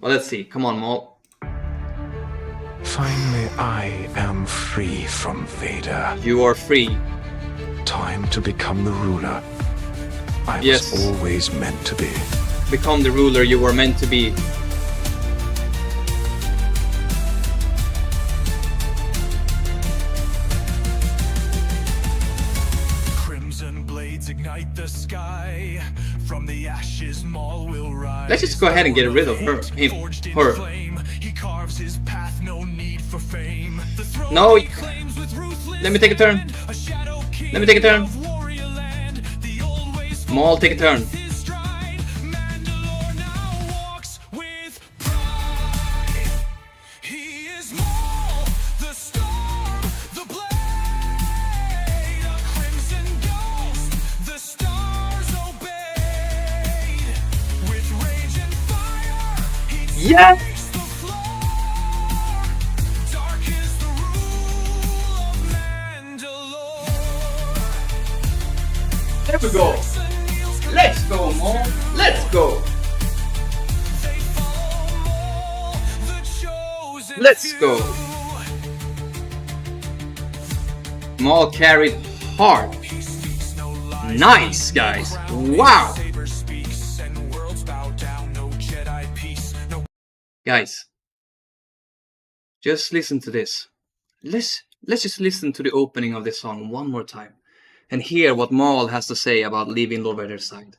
Well, let's see. Come on, Maul. Finally, I am free from Vader. You are free. Time to become the ruler I Yes. was always meant to be. Become the ruler you were meant to be. Crimson blades ignite the sky. From the ashes, Maul will rise. Let's just go ahead and get rid of her. Forged in Her. flame, he carves his path, no need for fame. The throne No. he claims with ruthless Let me take a turn. hand, a shadow king Let me take a turn. of warrior land. The old ways Maul, take a turn. his stride. Mandalore now walks with pride. He is Maul, the storm, the blade, a crimson ghost, the stars obeyed. With rage and fire, he Yeah. takes the floor. Dark is the rule of Mandalore. There we go. Let's go, Maul. Let's go. Let's go. Maul carried hard. Nice, guys. Wow. Guys, just listen to this. Let's just listen to the opening of this song one more time and hear what Maul has to say about leaving Lord Vader's side.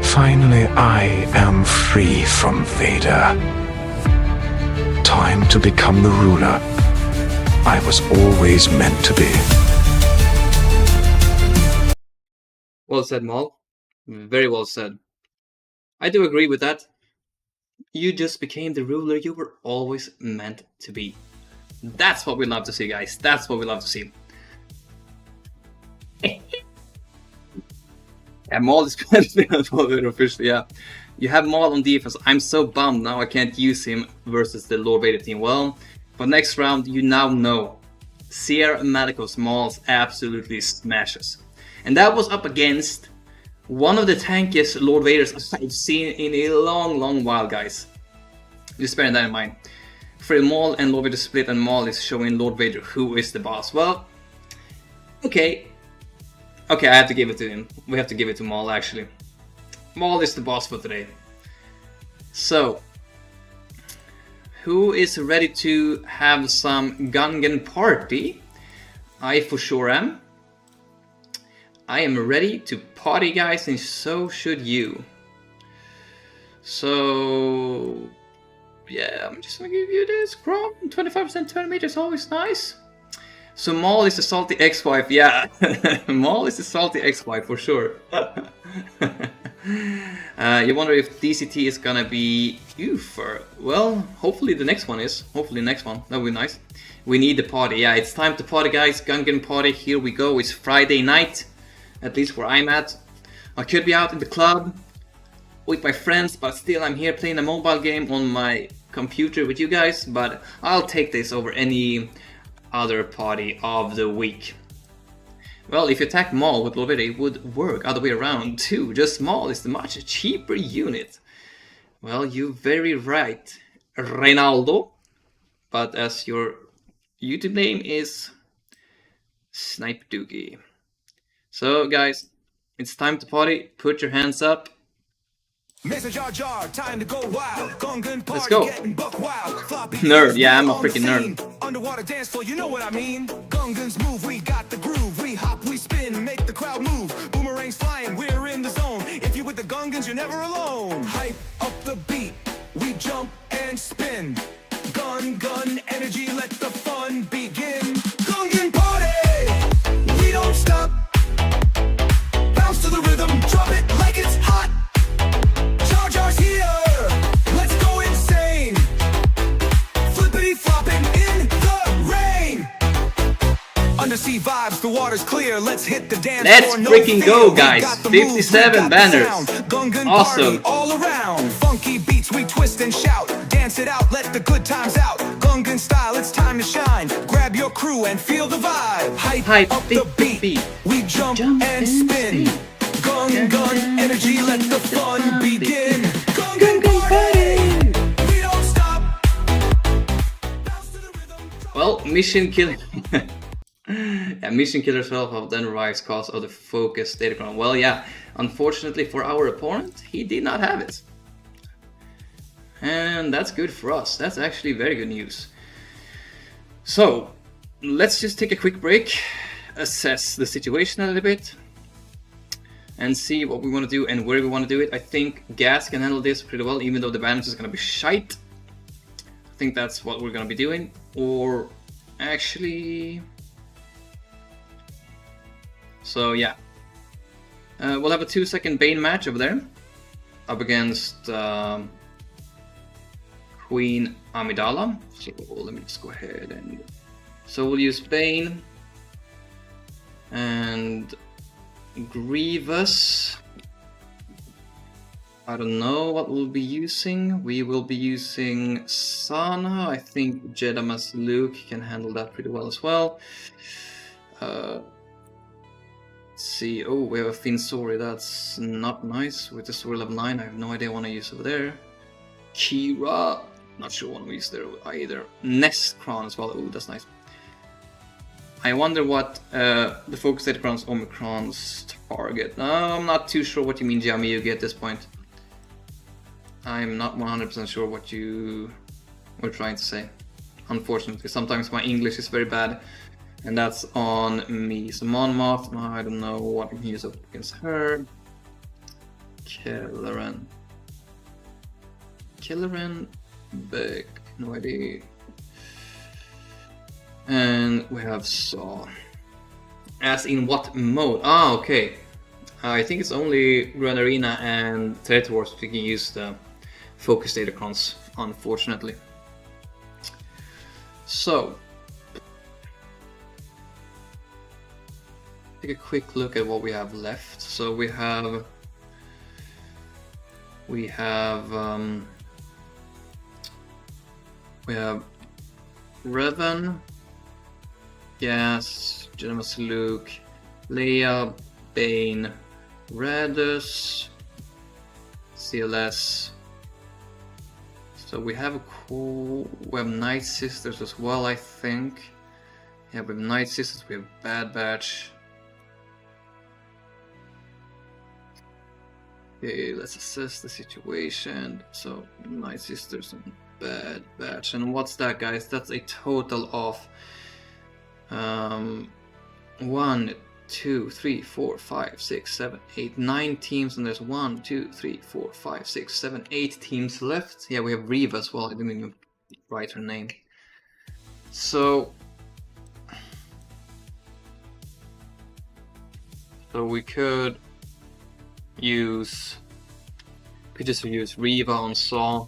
Finally, I am free from Vader. Time to become the ruler I was always meant to be. Well said, Maul. Very well said. I do agree with that. You just became the ruler you were always meant to be. That's what we love to see, guys. That's what we love to see. Yeah, Maul is officially, yeah. You have Maul on defense. I'm so bummed now I can't use him versus the Lord Vader team. Well, for next round, you now know. Sierra Malicos Mauls absolutely smashes. And that was up against one of the tankiest Lord Vaders I've seen in a long while, guys. Just bearing that in mind. For Maul and Lord Vader split, and Maul is showing Lord Vader who is the boss. Well, okay. Okay, I have to give it to him. We have to give it to Maul, actually. Maul is the boss for today. So, who is ready to have some Gungan party? I for sure am. I am ready to party, guys, and so should you. So, yeah, I'm just gonna give you this Chrome. 25% turn meter is always nice. So Maul is the salty ex-wife, yeah. Maul is the salty ex-wife for sure. You wonder if DCT is gonna be for well, hopefully the next one is. Hopefully the next one. That would be nice. We need the party. Yeah, it's time to party, guys. Gungan party. Here we go. It's Friday night. At least where I'm at. I could be out in the club with my friends, but still I'm here playing a mobile game on my computer with you guys. But I'll take this over any other party of the week. Well, if you attack Maul with Lord Vader, it would work other way around too. Just Maul is the much cheaper unit. Well, you're very right, Reynaldo. But as your YouTube name is Snipe Doogie. So guys, it's time to party. Put your hands up. Mr. Jar Jar, time to go wild. Gungan party, Let's go. getting buck wild. Floppy Nerd, yeah, I'm a on the freaking scene. nerd. Underwater dance floor, you know what I mean. Gungans move, we got the groove. We hop, we spin, make the crowd move. Boomerangs flying, we're in the zone. If you're with the Gungans, you're never alone. Hype up the beat, we jump and spin. Gun energy, let the fun begin. Gungan party, we don't stop. Bounce to the rhythm, drop it like it's hot. Jar Jar's here, let's go insane. Flippity flopping in the rain. Undersea vibes, the water's clear. Let's hit the dance Let's floor, no freaking fear. go, We guys. got the moves, we 57 got the banners. sound. Gungan Awesome. party all around. Funky beats, we twist and shout. Dance it out, let the good times out. Gungan style, it's time to shine. Grab grab your crew and feel the vibe. Hype Up the beat. We jump and spin. Gungan energy, let the fun begin. Gungan party. We don't stop. Bounce to the rhythm. Well, Mission Killer. Yeah, Mission Killer 12 of then rise cause of the focus datacron. Well, yeah, unfortunately for our opponent, he did not have it. And that's good for us. That's actually very good news. So, let's just take a quick break, assess the situation a little bit, and see what we want to do and where we want to do it. I think Gas can handle this pretty well, even though the balance is going to be shite. I think that's what we're going to be doing. Or, actually... So, yeah. We'll have a 2-second Bane match over there, up against Queen Amidala. So, let me just go ahead and... So, we'll use Bane and Grievous. I don't know what we'll be using. We will be using Sana. I think Jedamas Luke can handle that pretty well as well. Let's see. Oh, we have a Finsori. That's not nice. With the Sori level 9, I have no idea what I use over there. Kira. Not sure what we use there either. Nestkron as well. Oh, that's nice. I wonder what the focus datacron's Omicron's target. I'm not too sure what you mean, Jamiyugi, at this point. I'm not 100% sure what you were trying to say. Unfortunately, sometimes my English is very bad, and that's on me. So Monmoth, I don't know what I can use up against her. Killeran, Beck, no idea. And we have Saw. As in what mode? Ah, okay. I think it's only Grand Arena and Threat Wars we can use the focus datacrons, unfortunately. So, take a quick look at what we have left. So we have Revan, Gas, Jedamas Luke, Leia, Bane, Radus, CLS. So we have we have Night Sisters as well, I think. Yeah, we have Night Sisters, we have Bad Batch. Okay, let's assess the situation. So Night Sisters and Bad Batch. And what's that, guys? That's a total of 1, 2, 3, 4, 5, 6, 7, 8, 9 teams, and there's 1, 2, 3, 4, 5, 6, 7, 8 teams left. Yeah, we have Reva as well. I didn't even write her name. So we could just use Reva on Saw.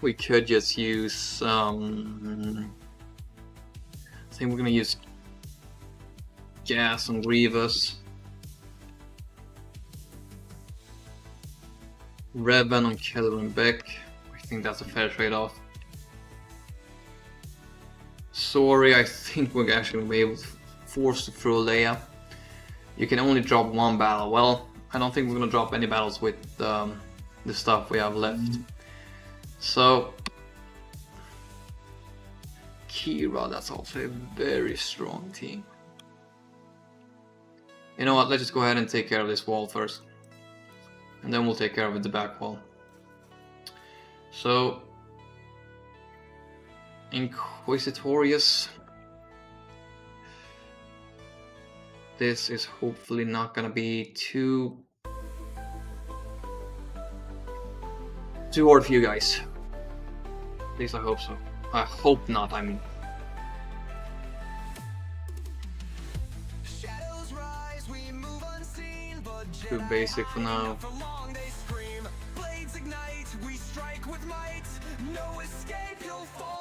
We could just use I think we're gonna use Gas on Grievous, Revan on Keller and Beck. I think that's a fair trade-off. Sorry, I think we're actually gonna be able to force to throw Leia. You can only drop one battle. Well, I don't think we're gonna drop any battles with the stuff we have left. So Kira, that's also a very strong team. You know what, let's just go ahead and take care of this wall first. And then we'll take care of the back wall. So Inquisitorius. This is hopefully not gonna be too hard for you guys. At least I hope so. I hope not, I mean. Too basic for now.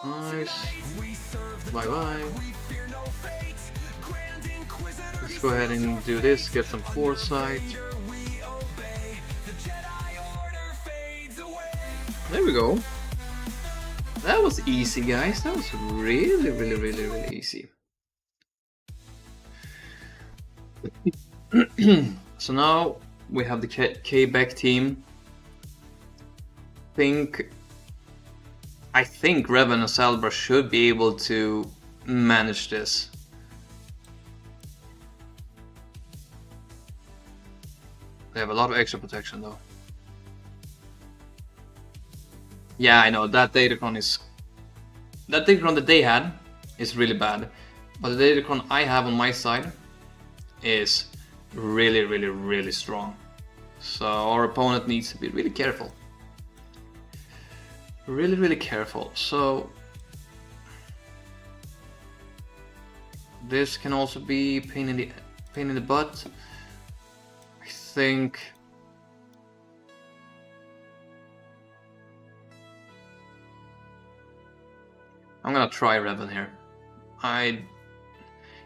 Nice. Bye bye. Let's go ahead and do this, get some foresight. There we go. That was easy, guys. That was really easy. So now we have the Quebec team. I think Revan and Salbra should be able to manage this. They have a lot of extra protection though. Yeah, I know that Datacron that they had is really bad, but the Datacron I have on my side is really strong. So our opponent needs to be really careful. Really careful. So this can also be pain in the butt. I think I'm gonna try Revan here.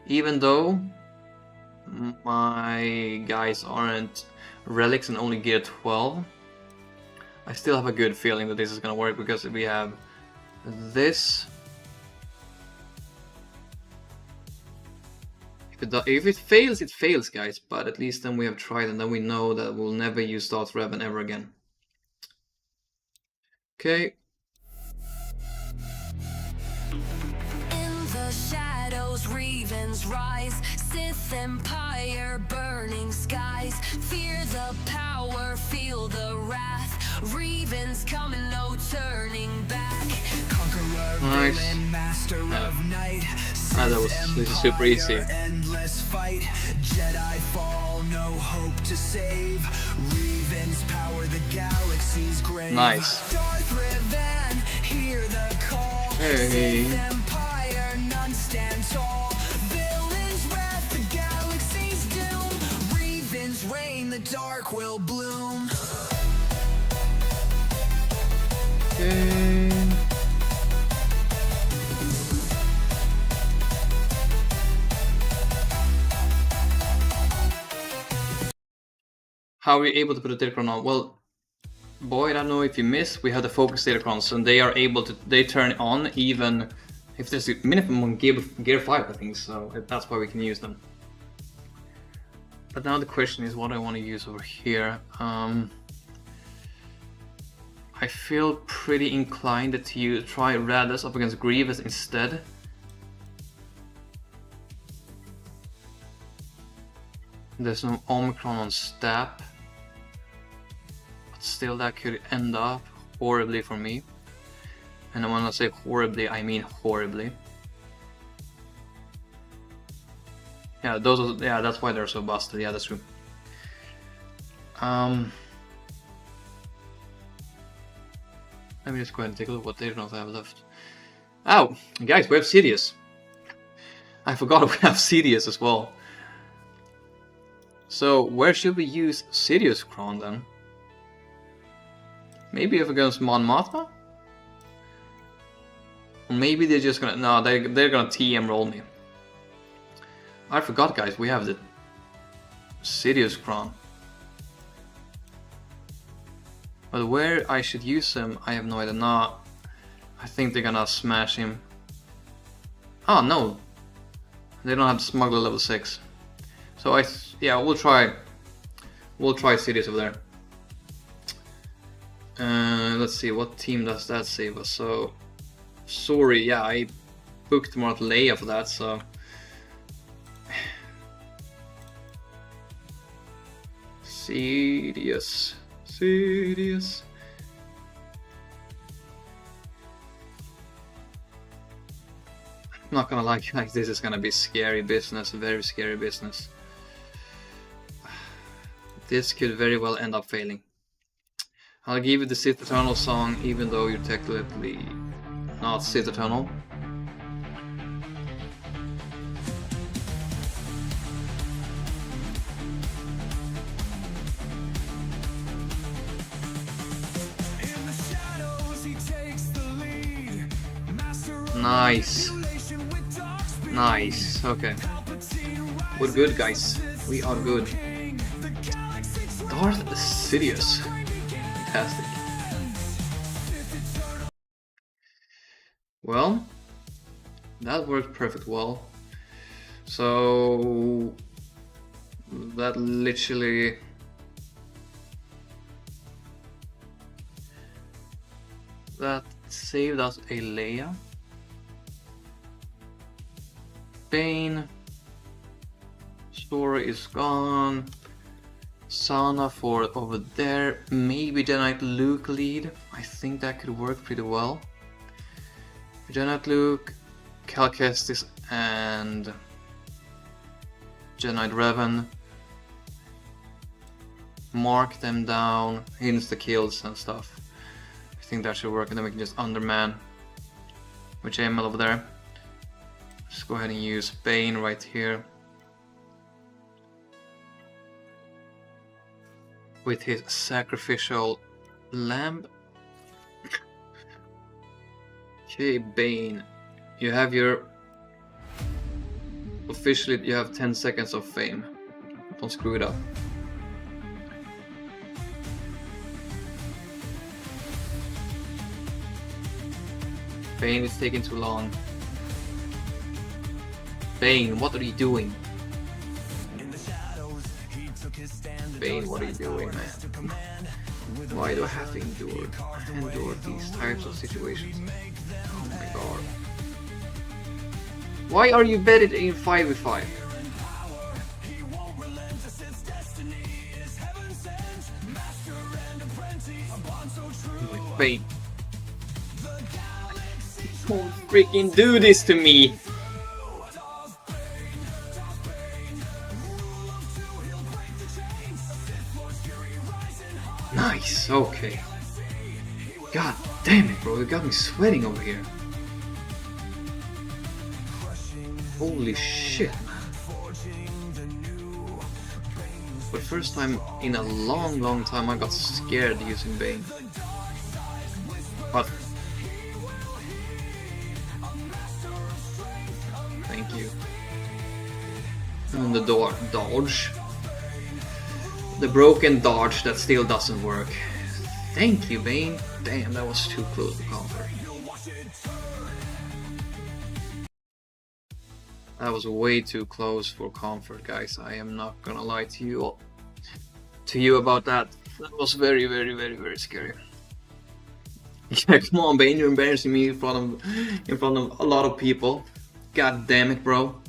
Even though my guys aren't relics and only gear 12, I still have a good feeling that this is gonna work because we have this. If it fails, it fails, guys, but at least then we have tried and then we know that we'll never use Darth Revan ever again. Okay. In the shadows, Revens rise, Sith Empire, burning skies. Fear the power, feel the wrath. Revens coming, no turning back. Conqueror, Nice. villain, master of night. This is super easy. Endless fight. Jedi fall, no hope to save. Revens power the galaxy's grave. Nice. Darth Revan, hear the call. Hey. Sith Empire, none stand tall. Villains wrath, the galaxy's doom. Revens reign, the dark will bloom. Okay. How are we able to put a Datacron on? Well, boy, I don't know if you miss, we have the focus Datacrons and they are able to, they turn on even if there's a minimum on gear 5, I think, so that's why we can use them. But now the question is what I want to use over here. I feel pretty inclined to try Radus up against Grievous instead. There's no Omicron on Stab. But still that could end up horribly for me. And when I say horribly, I mean horribly. Yeah, that's why they're so busted. Yeah, that's true. Let me just go ahead and take a look what they don't have left. Oh, guys, we have Sidious. I forgot we have Sidious as well. So, where should we use Sidious Kron then? Maybe if against Mon Mothma? Or maybe they're just gonna... No, they're gonna TM roll me. I forgot, guys, we have the Sidious Kron. But where I should use him, I have no idea. No, I think they're gonna smash him. Oh no, they don't have Smuggler level 6. So yeah, we'll try Sidious over there. Let's see, what team does that save us? So, sorry, yeah, I booked Marth Leia for that, so... Sidious. I'm not gonna lie, guys, this is gonna be scary business, very scary business. This could very well end up failing. I'll give you the Sith Eternal song, even though you're technically not Sith Eternal. Nice. Nice. Okay. We're good, guys. We are good. Darth Sidious. Fantastic. Well, that worked perfect well. So that literally that saved us a Leia. Bane. Sora is gone. Sana for over there. Maybe Jedi Knight Luke lead. I think that could work pretty well. Jedi Knight Luke, Cal Kestis, and Jedi Knight Revan. Mark them down, insta kills and stuff. I think that should work, and then we can just underman with JML over there. Just go ahead and use Bane right here. With his sacrificial lamb. Okay, Bane. You have your... Officially, you have 10 seconds of fame. Don't screw it up. Bane is taking too long. Bane, what are you doing? Bane, what are you doing, man? Why do I have to endure these types of situations? Oh my god. Why are you betted in 5v5? Bane. Don't freaking do this to me! Nice, okay. God damn it, bro, you got me sweating over here. Holy shit, man. For the first time in a long time I got scared using Bane. But thank you. And the dodge. The broken dodge that still doesn't work. Thank you, Bane. Damn, that was too close to counter. That was way too close for comfort, guys. I am not gonna lie to you about that. That was very scary. Yeah, come on, Bane, you're embarrassing me in front of a lot of people. God damn it, bro.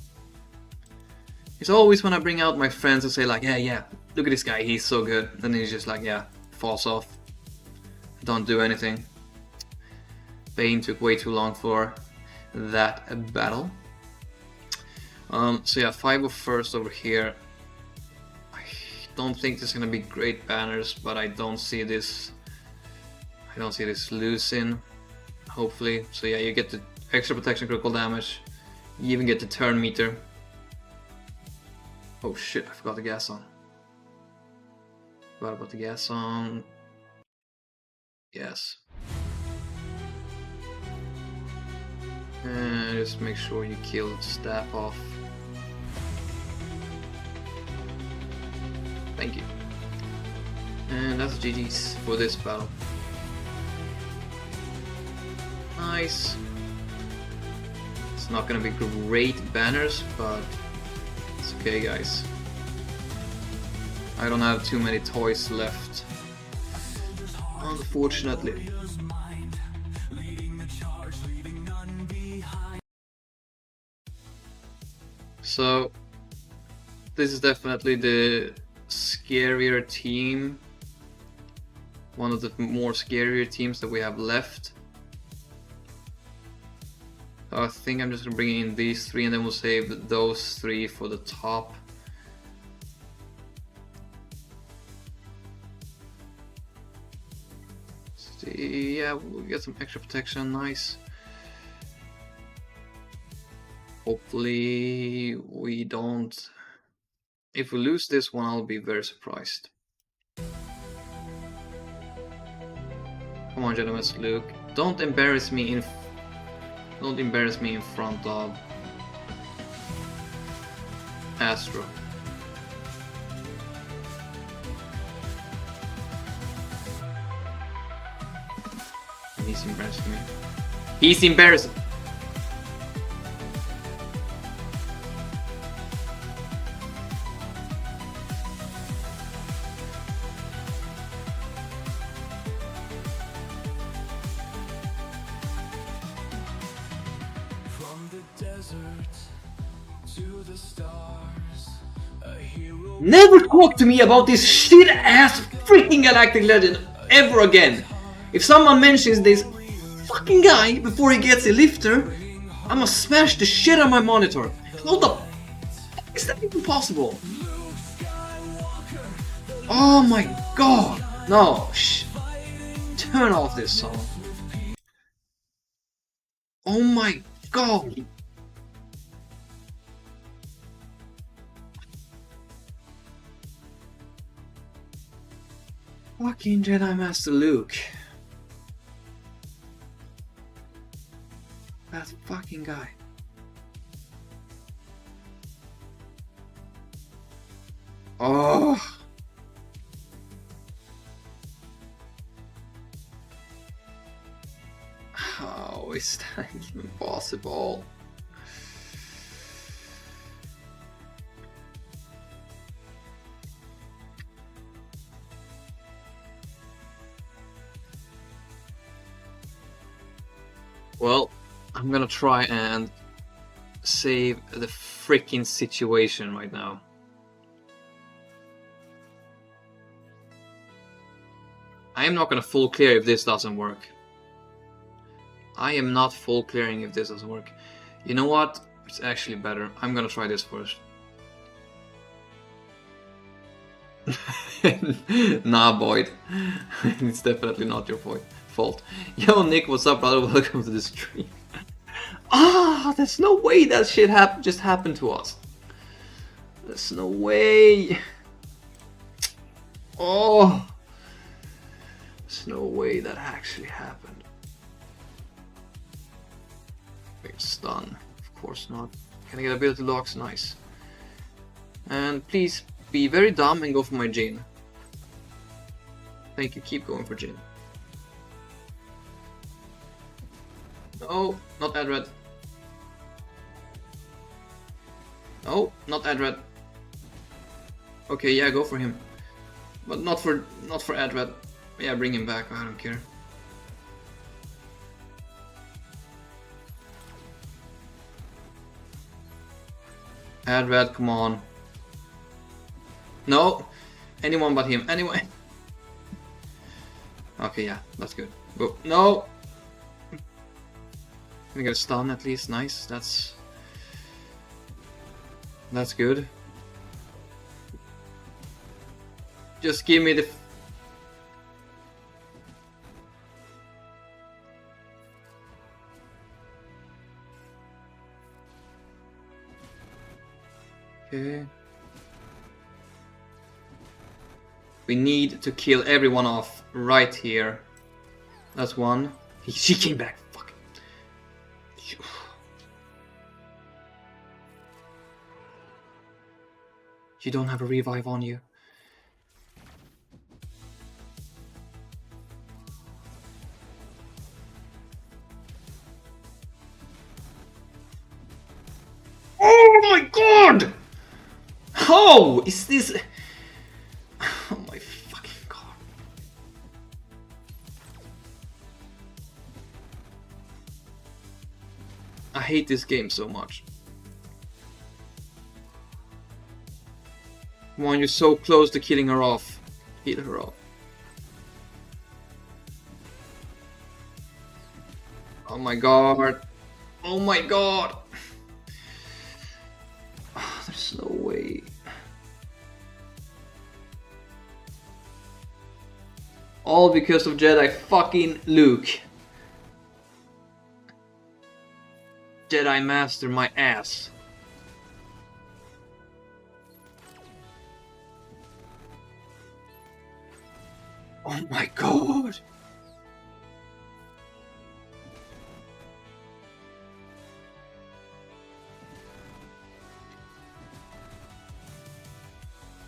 It's always when I bring out my friends and say like, yeah, look at this guy, he's so good. Then he's just like, yeah, falls off. Don't do anything. Bane took way too long for that battle. So yeah, 501st over here. I don't think there's gonna be great banners, but I don't see this losing, hopefully. So yeah, you get the extra protection, critical damage. You even get the turn meter. Oh shit, I forgot the gas on. Forgot about the gas on. Yes. And just make sure you kill staff off. Thank you. And that's GG's for this battle. Nice. It's not gonna be great banners, but it's okay, guys. I don't have too many toys left, unfortunately. So this is definitely the scarier team, one of the more scarier teams that we have left. So I think I'm just gonna bring in these three and then we'll save those three for the top. See, yeah, we'll get some extra protection, nice. Hopefully we don't... If we lose this one, I'll be very surprised. Come on, gentlemen, Luke. Don't embarrass me in front of Astro. He's embarrassing me. He's embarrassing. Never talk to me about this shit-ass freaking Galactic Legend ever again. If someone mentions this fucking guy before he gets a lifter, I'ma smash the shit out of my monitor. How the fuck is that even possible? Oh my god. No, turn off this song. Oh my god. Fucking Jedi Master Luke. That fucking guy. Oh. How is that even possible? Well, I'm gonna try and save the freaking situation right now. I am not gonna full clear if this doesn't work. I am not full clearing if this doesn't work. You know what? It's actually better. I'm gonna try this first. Nah, Boyd. It's definitely not your fault. Yo, Nick, what's up, brother? Welcome to the stream. Ah, there's no way that shit just happened to us. There's no way. Oh. There's no way that actually happened. Wait, stun. Of course not. Can I get ability locks? Nice. And please be very dumb and go for my Jin. Thank you, keep going for Jin. No, not Adred. No, not Adred. Okay, yeah, go for him. But not for Adred. Yeah, bring him back, I don't care. Adred, come on. No! Anyone but him, anyway. Okay, yeah, that's good. Go. No! We got a stun at least, nice, that's good. Just give me the... Okay. We need to kill everyone off right here. That's one. She came back. Fuck. You don't have a revive on you. Oh my god! How is this? Oh my fucking god. I hate this game so much. Come on, you're so close to killing her off. Heal her off. Oh my god. Oh my god. Oh, there's no way. All because of Jedi fucking Luke. Jedi Master my ass. Oh my god.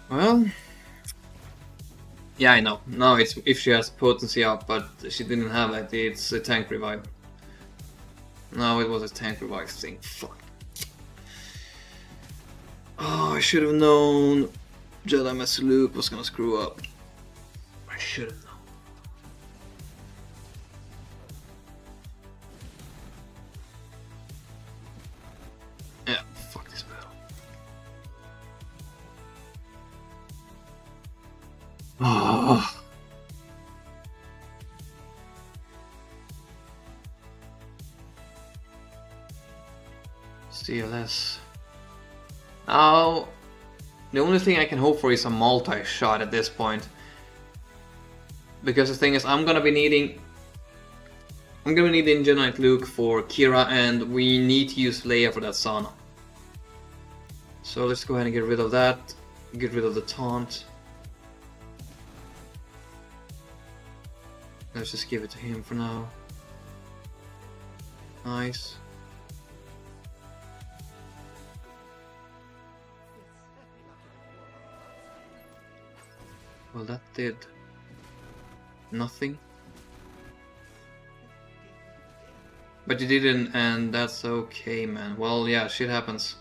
Well, yeah, I know. No, it's if she has potency up, but she didn't have it. It's a tank revive. No, it was a tank revive thing. Fuck. Oh, I should have known Jedi Master Luke was gonna screw up. I should have known. Yeah, fuck this battle. CLS. Now, the only thing I can hope for is a multi-shot at this point. Because the thing is, I'm gonna need Ingenuine Luke for Kira, and we need to use Leia for that sauna. So let's go ahead and get rid of that. Get rid of the taunt. Let's just give it to him for now. Nice. Well, that did nothing. But you didn't, and that's okay, man. Well, yeah, shit happens.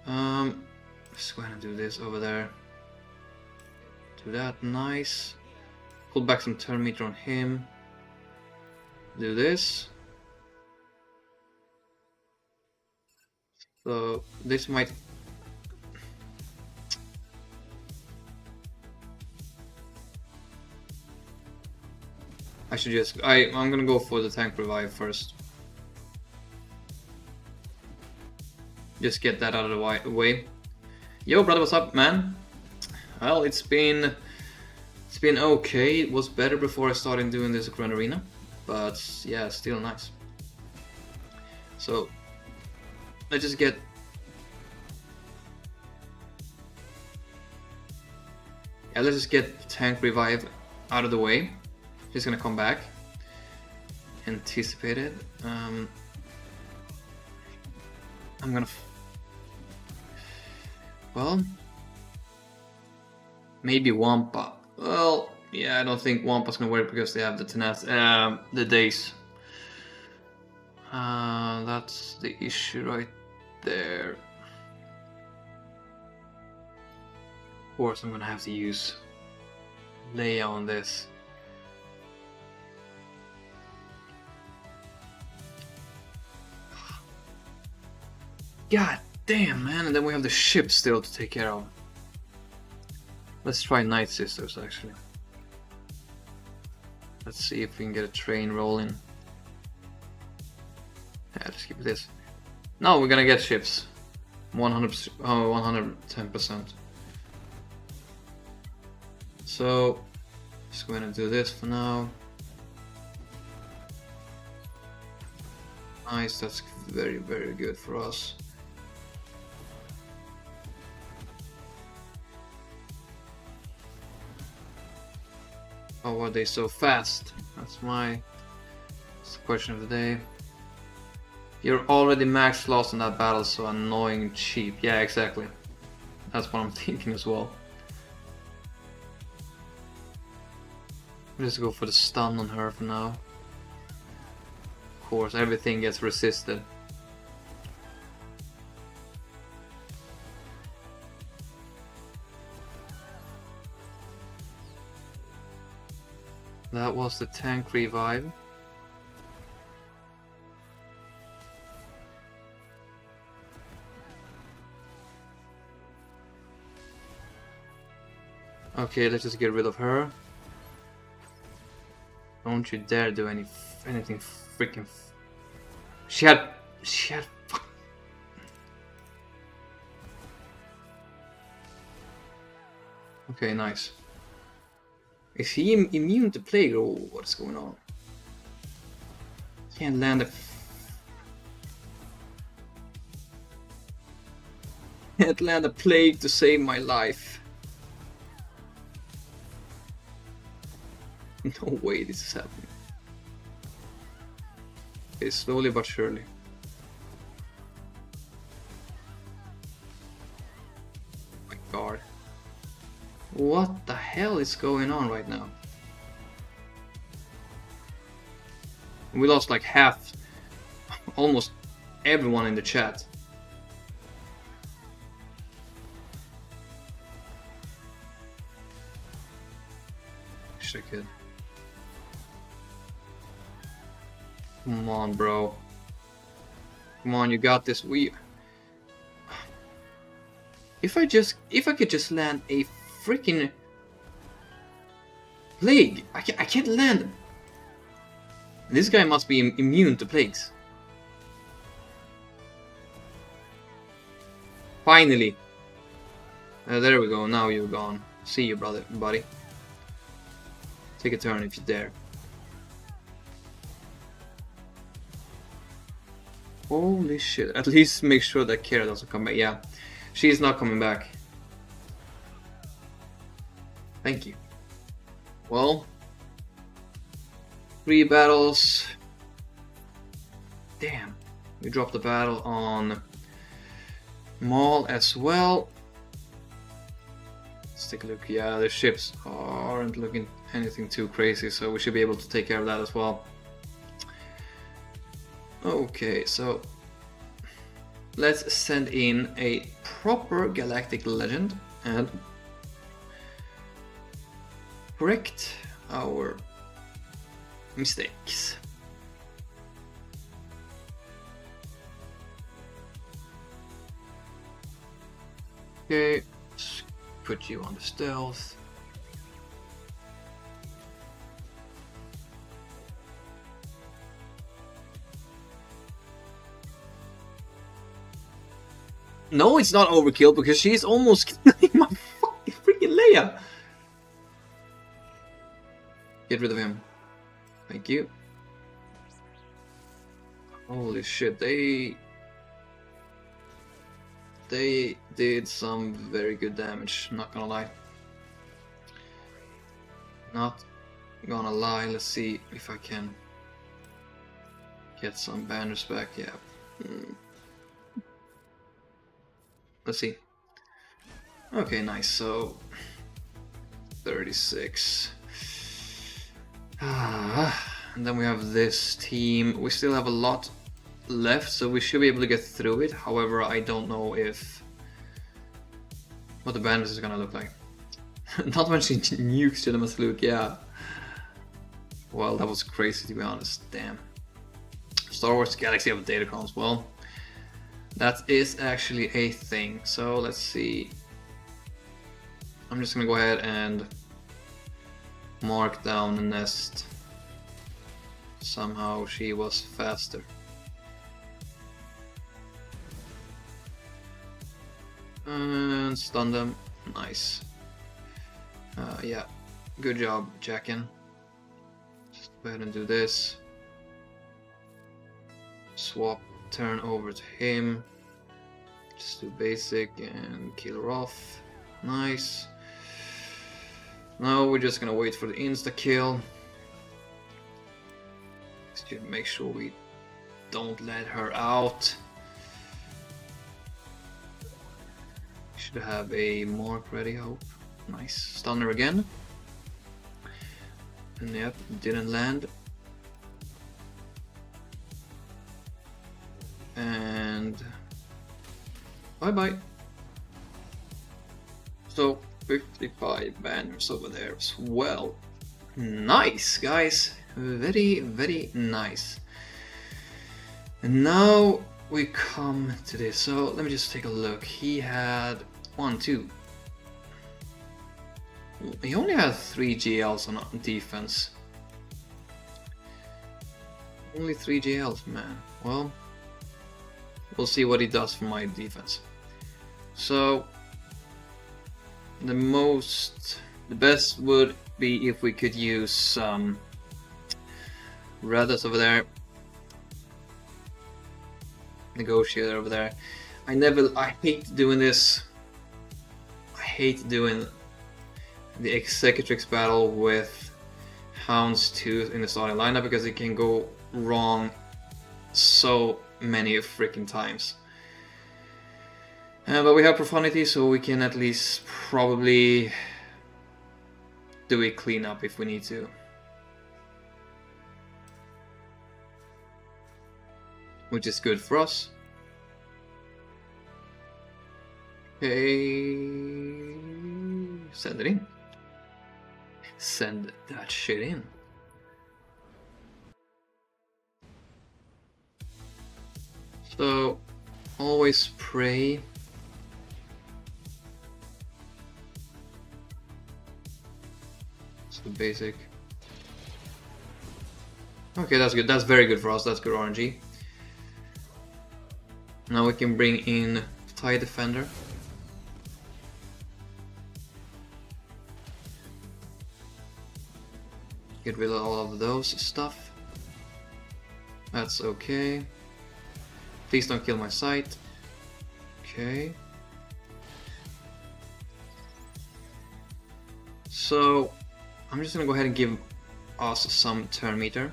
Let's go ahead and do this over there. Do that, nice. Pull back some turn meter on him. Do this. So this might. I should just. I'm gonna go for the tank revive first. Just get that out of the way. Yo, brother, what's up, man? Well, it's been okay. It was better before I started doing this Grand Arena, but yeah, still nice. So let's just get. Yeah, let's just get tank revive out of the way. He's gonna come back. Anticipated. I'm gonna. Well, maybe Wampa. Well, yeah, I don't think Wampa's gonna work because they have the days. That's the issue right there. Of course, I'm gonna have to use Leia on this. God damn, man, and then we have the ship still to take care of. Let's try Night Sisters, actually. Let's see if we can get a train rolling. Yeah, let's keep this. No, we're gonna get ships. 110%. So, just go ahead and do this for now. Nice, that's very, very good for us. How are they so fast? That's the question of the day. You're already max lost in that battle, so annoying and cheap. Yeah, exactly. That's what I'm thinking as well. Let's go for the stun on her for now. Of course, everything gets resisted. That was the tank revive. Okay, let's just get rid of her. Don't you dare do anything freaking. She had. Okay, nice. Is he immune to plague or what's going on? Can't land a. Can't land a plague to save my life. No way this is happening. Okay, slowly but surely. Oh my god. What the hell is going on right now? We lost like half, almost everyone in the chat. Wish I could. Come on, bro. Come on, you got this. If I could just land a freaking plague. I can't land. This guy must be immune to plagues. Finally! There we go, now you're gone. See you, buddy. Take a turn if you dare. Holy shit. At least make sure that Kira doesn't come back. Yeah, she's not coming back. Thank you. Well, 3 battles. Damn. We dropped the battle on Maul as well. Let's take a look. Yeah, the ships aren't looking anything too crazy, so we should be able to take care of that as well. Okay, so let's send in a proper galactic legend and correct our mistakes. Okay, let's put you on the stealth. No, it's not overkill because she's almost killing my fucking freaking Leia. Get rid of him. Thank you. Holy shit, they did some very good damage, not gonna lie. Not gonna lie, let's see if I can get some banners back, yeah. Let's see. Okay, nice, so 36. And then we have this team. We still have a lot left, so we should be able to get through it. However, I don't know what the banners is gonna look like. Not mentioning nukes to the Masluk, yeah. Well, that was crazy to be honest, damn. Star Wars Galaxy of Datacrons, well, that is actually a thing. So let's see. I'm just gonna go ahead and mark down the nest. Somehow she was faster. And stun them. Nice. Yeah, good job, Jackin. Just go ahead and do this. Swap turn over to him. Just do basic and kill her off. Nice. Now we're just gonna wait for the insta kill. Just make sure we don't let her out. Should have a mark ready, hope. Nice. Stunner again. And yep, didn't land. And bye bye. So 55 banners over there as well. Nice, guys. Very, very nice. And now we come to this. So let me just take a look. He had 1, 2. He only had 3 GLs on defense. Only 3 GLs, man. Well, we'll see what he does for my defense. So the best would be if we could use some Radas over there. Negotiator over there. I hate doing this. I hate doing the Executrix battle with Houndstooth in the starting lineup because it can go wrong so many freaking times. But we have Profanity, so we can at least probably do a cleanup if we need to. Which is good for us. Okay, send it in. Send that shit in. So, always pray. It's the basic. Okay, that's good. That's very good for us. That's good RNG. Now we can bring in anti-defender. Get rid of all of those stuff. That's okay. Please don't kill my sight. Okay. So I'm just gonna go ahead and give us some turn meter.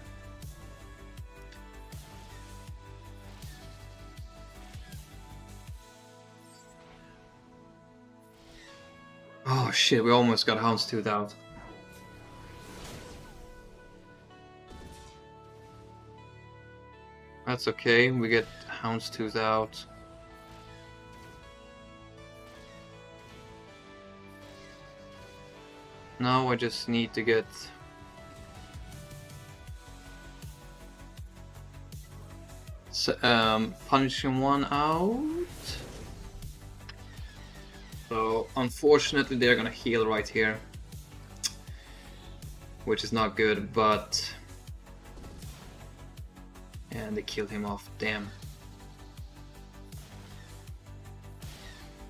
Oh shit, we almost got Houndstooth out. That's okay, we get Houndstooth out. Now I just need to get Punishing One out. So unfortunately they're gonna heal right here, which is not good, but... And they killed him off, damn.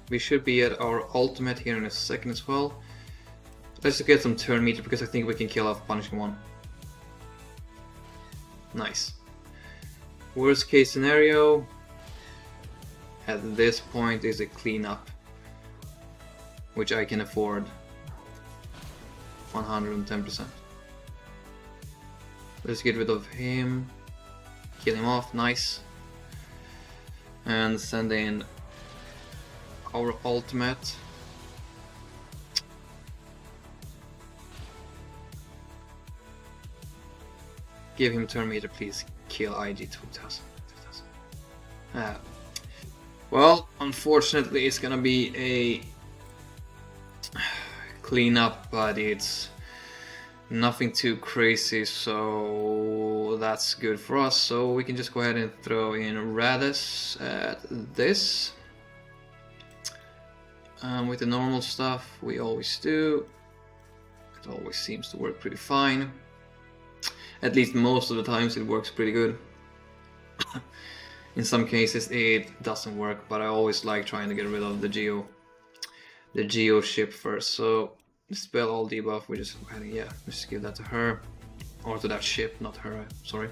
We should be at our ultimate here in a second as well. Let's just get some turn meter because I think we can kill off Punishing One. Nice. Worst case scenario at this point is a cleanup, which I can afford 110%. Let's get rid of him, kill him off, nice. And send in our ultimate. Give him turn meter, please. Kill IG 2000. Well, unfortunately, it's gonna be a cleanup, but it's nothing too crazy, so that's good for us. So we can just go ahead and throw in Radis at this. With the normal stuff we always do, it always seems to work pretty fine. At least most of the times it works pretty good. In some cases it doesn't work, but I always like trying to get rid of the Geo ship first. So dispel all debuff, we just go ahead and just give that to her. Or to that ship, not her, sorry.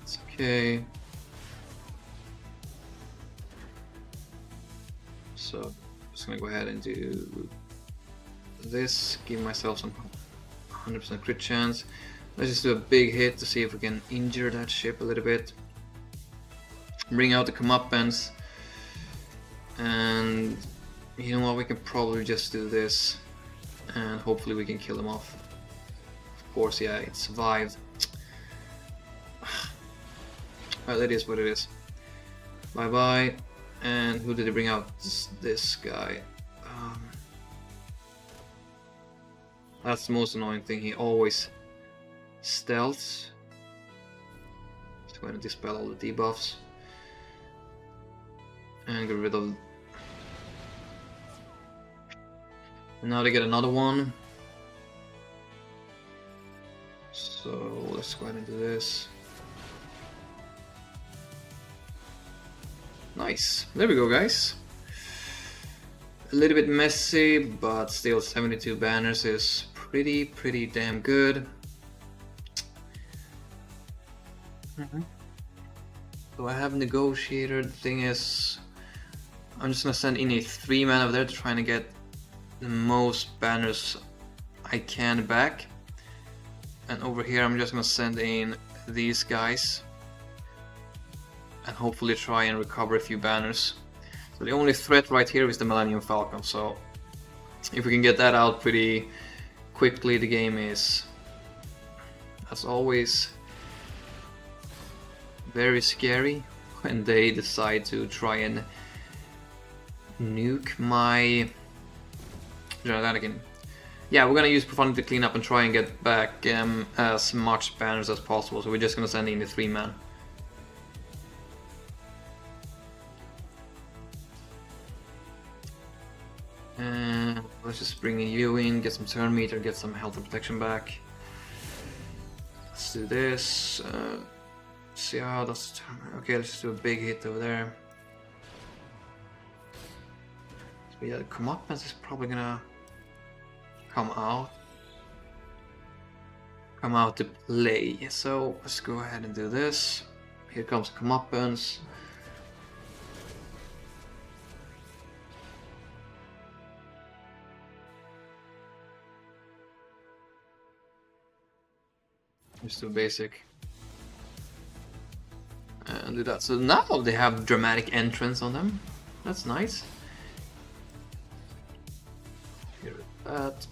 It's okay. So I'm just gonna go ahead and do this, give myself some 100% crit chance. Let's just do a big hit to see if we can injure that ship a little bit. Bring out the comeuppance, and you know what, we can probably just do this and hopefully we can kill them off. Of course, yeah, it survived. Well, it is what it is. Bye bye. And who did he bring out? This guy. That's the most annoying thing, he always stealths. Just going to dispel all the debuffs. And get rid of... And now they get another one. So let's go ahead and do this. Nice. There we go, guys. A little bit messy, but still 72 banners is pretty damn good. So I have Negotiator. The thing is, I'm just gonna send in a 3-man over there to try and get the most banners I can back. And over here I'm just gonna send in these guys and hopefully try and recover a few banners. So the only threat right here is the Millennium Falcon, so if we can get that out pretty quickly, the game is, as always, very scary when they decide to try and nuke my Anakin. Yeah, we're gonna use Profundity to clean up and try and get back as much banners as possible, so we're just gonna send in the 3-man. And let's just bring you in, get some turn meter, get some health and protection back. Let's do this. See how that's... Okay, let's just do a big hit over there. So yeah, the comeuppance is probably gonna come out to play. So let's go ahead and do this. Here comes comeuppance. Just do basic. And do that. So now they have dramatic entrance on them. That's nice. Here with that.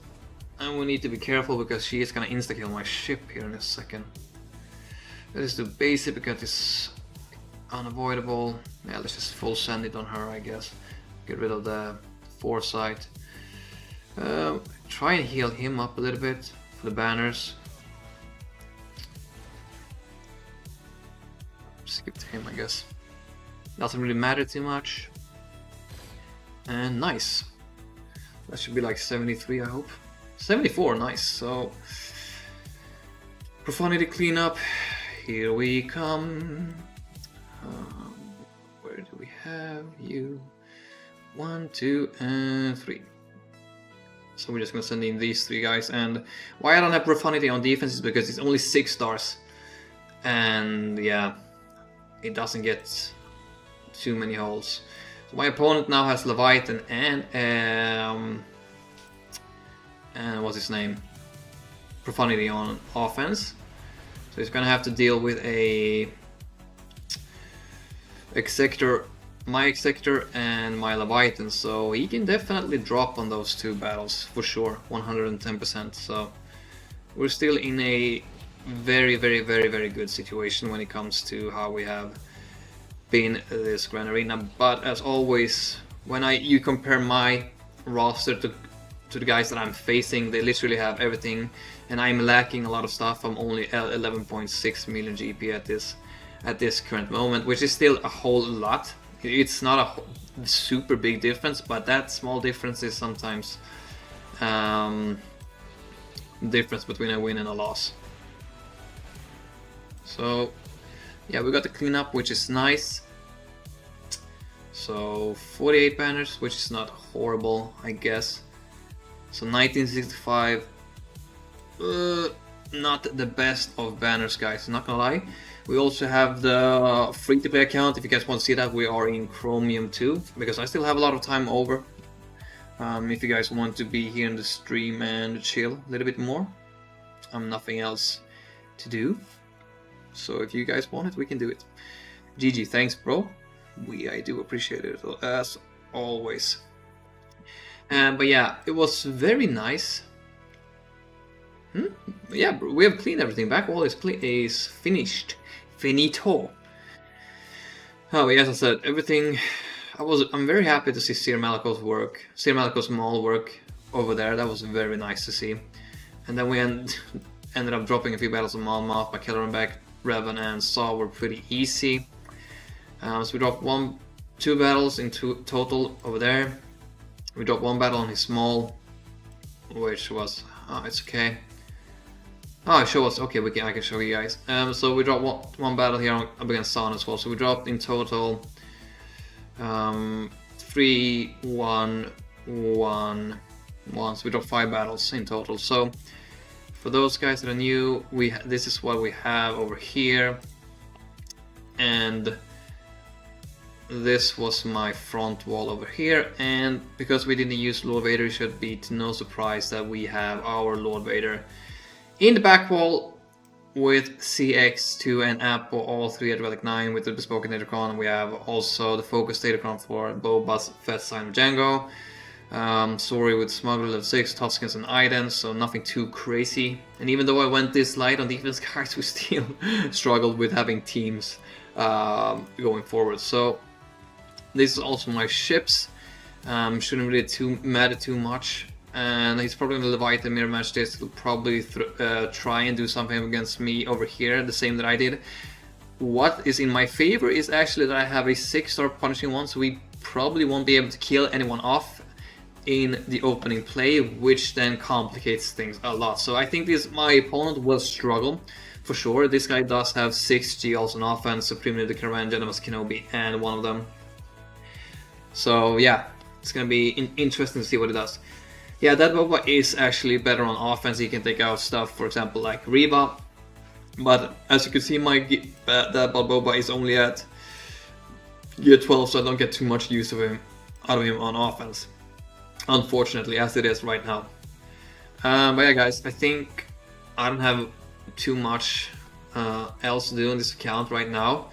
And we need to be careful because she is gonna insta-kill my ship here in a second. Let's do basic because it's unavoidable. Yeah, let's just full send it on her, I guess. Get rid of the foresight. Try and heal him up a little bit for the banners. Skip to him, I guess. Doesn't really matter too much. And nice. That should be like 73, I hope. 74, nice. So profanity cleanup. Here we come. Where do we have you? 1, 2, and 3. So we're just gonna send in these 3 guys. And why I don't have profanity on defense is because it's only 6 stars. And yeah, it doesn't get too many holes. So my opponent now has Leviathan and what's his name? Profanity on offense. So he's gonna have to deal with a Executor, my Executor and my Leviathan. So he can definitely drop on those 2 battles for sure, 110%. So we're still in a very good situation when it comes to how we have been this Grand Arena. But as always, when you compare my roster to the guys that I'm facing, they literally have everything, and I'm lacking a lot of stuff. I'm only 11.6 million GP at this current moment, which is still a whole lot. It's not a super big difference, but that small difference is sometimes difference between a win and a loss. So yeah, we got the cleanup, which is nice. So 48 banners, which is not horrible, I guess. So 1965, not the best of banners, guys, not gonna lie. We also have the free-to-play account. If you guys want to see that, we are in Chromium 2, because I still have a lot of time over. If you guys want to be here in the stream and chill a little bit more, nothing else to do. So if you guys want it, we can do it. GG, thanks, bro. I do appreciate it as always. But yeah, it was very nice. Yeah, we have cleaned everything. Back wall is finished. Finito. Oh, yes, I said everything. I'm very happy to see Sir Malicos work. Sir Malicos Maul work over there. That was very nice to see. And then we ended up dropping a few battles on Maul, my Killer and back. Revan and Saw were pretty easy. So we dropped 2 battles in total over there. We dropped 1 battle on his Maul, which was it's okay. Oh, show us. Okay, I can show you guys. So we dropped one battle here up against Saw as well. So we dropped in total 3, 1, 1, 1. So we dropped 5 battles in total. So for those guys that are new, this is what we have over here, and this was my front wall over here. And because we didn't use Lord Vader, it should be to no surprise that we have our Lord Vader in the back wall with CX2 and Apple, all 3 at Relic 9 with the Bespoken Datacron. We have also the Focus Datacron for Boba's Fett Sign of Django. Sorry with Smuggler level 6, Tuskens and Idens, so nothing too crazy. And even though I went this light on defense, guys, we still struggled with having teams going forward. So this is also my ships. Shouldn't really matter too much. And he's probably going to Leviathan mirror match this. He'll probably try and do something against me over here, the same that I did. What is in my favor is actually that I have a 6-star punishing one, so we probably won't be able to kill anyone off in the opening play, which then complicates things a lot. So I think my opponent will struggle for sure. This guy does have 6 GLs on offense, Supreme the Caravan, Gentleman's Kenobi, and one of them. So yeah, it's gonna be interesting to see what it does. Yeah, that Boba is actually better on offense. He can take out stuff, for example, like Reva. But as you can see, that Boba is only at Gear 12, so I don't get too much use out of him on offense. Unfortunately, as it is right now. But yeah, guys, I think I don't have too much else to do on this account right now.